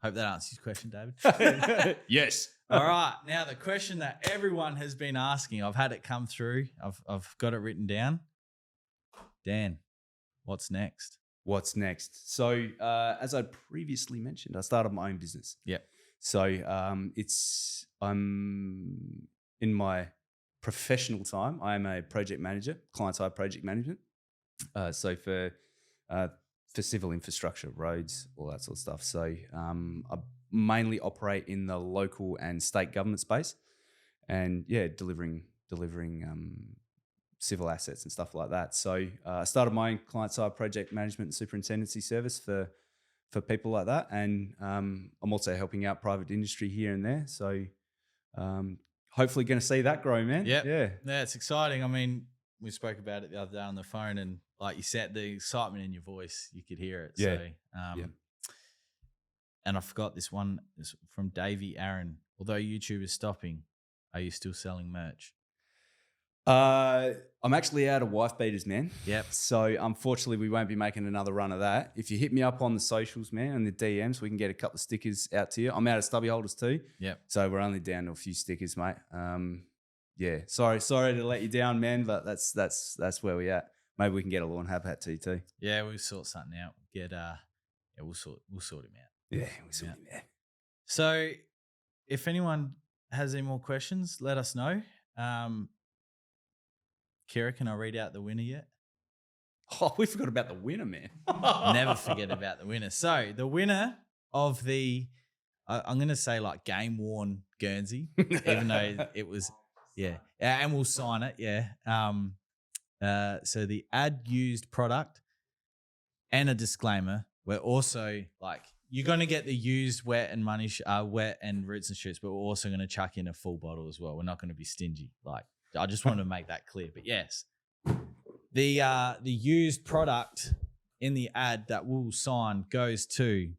Hope that answers your question, David. Yes. All right. Now, the question that everyone has been asking, I've had it come through. I've got it written down. Dan, what's next? What's next? So, as I previously mentioned, I started my own business. Yep. So, I'm in my professional time, I am a project manager, client-side project management. So for civil infrastructure, roads, all that sort of stuff. So I mainly operate in the local and state government space, and delivering civil assets and stuff like that. So I started my own client-side project management and superintendency service for people like that, and I'm also helping out private industry here and there. So hopefully going to see that grow, man. Yep. Yeah, it's exciting. I mean, we spoke about it the other day on the phone, and like you said, the excitement in your voice, you could hear it. Yeah. So, and I forgot this one is from Davey Aaron. Although YouTube is stopping, are you still selling merch? I'm actually out of wife beaters, man. Yep. So unfortunately, we won't be making another run of that. If you hit me up on the socials, man, and the DMs, we can get a couple of stickers out to you. I'm out of stubby holders too. Yep. So we're only down to a few stickers, mate. Sorry to let you down, man, but that's where we at. Maybe we can get a Lawnhub hat to you too. Yeah, we'll sort something out. We'll sort him out. Yeah, we'll sort him out. So, if anyone has any more questions, let us know. Kira, can I read out the winner yet? Oh, we forgot about the winner, man. Never forget about the winner. So, the winner of the, I'm going to say like game worn Guernsey, even though it was, and we'll sign it, so the ad used product and a disclaimer. We're also like, you're going to get the used wet and wet and roots and shoots, but we're also going to chuck in a full bottle as well. We're not going to be stingy. Like, I just wanted to make that clear. But yes, the used product in the ad that we'll sign goes to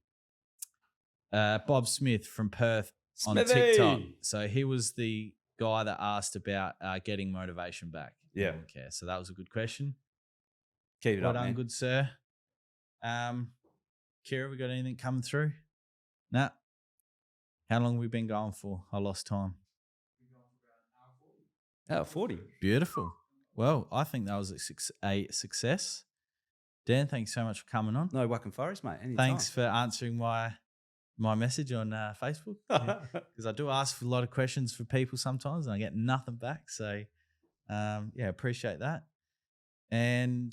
Bob Smith from Perth on TikTok. So he was the guy that asked about getting motivation back. Yeah. Okay. So that was a good question. Keep it up, man. Good sir. Kira, we got anything coming through? Nah. How long have we been going for? I lost time. Hour 40. Beautiful. Well, I think that was a success. Dan, thanks so much for coming on. No whack and forest, mate. Anytime. Thanks for answering my message on Facebook, because I do ask for a lot of questions for people sometimes and I get nothing back. So, appreciate that. And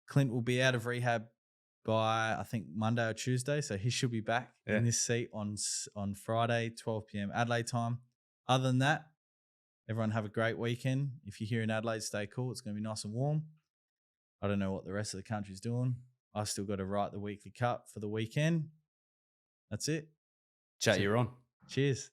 Clint will be out of rehab by, I think, Monday or Tuesday. So he should be back in this seat on Friday, 12 p.m. Adelaide time. Other than that, everyone have a great weekend. If you're here in Adelaide, stay cool. It's going to be nice and warm. I don't know what the rest of the country's doing. I still got to write the weekly cut for the weekend. That's it. Chat, you're on. Cheers.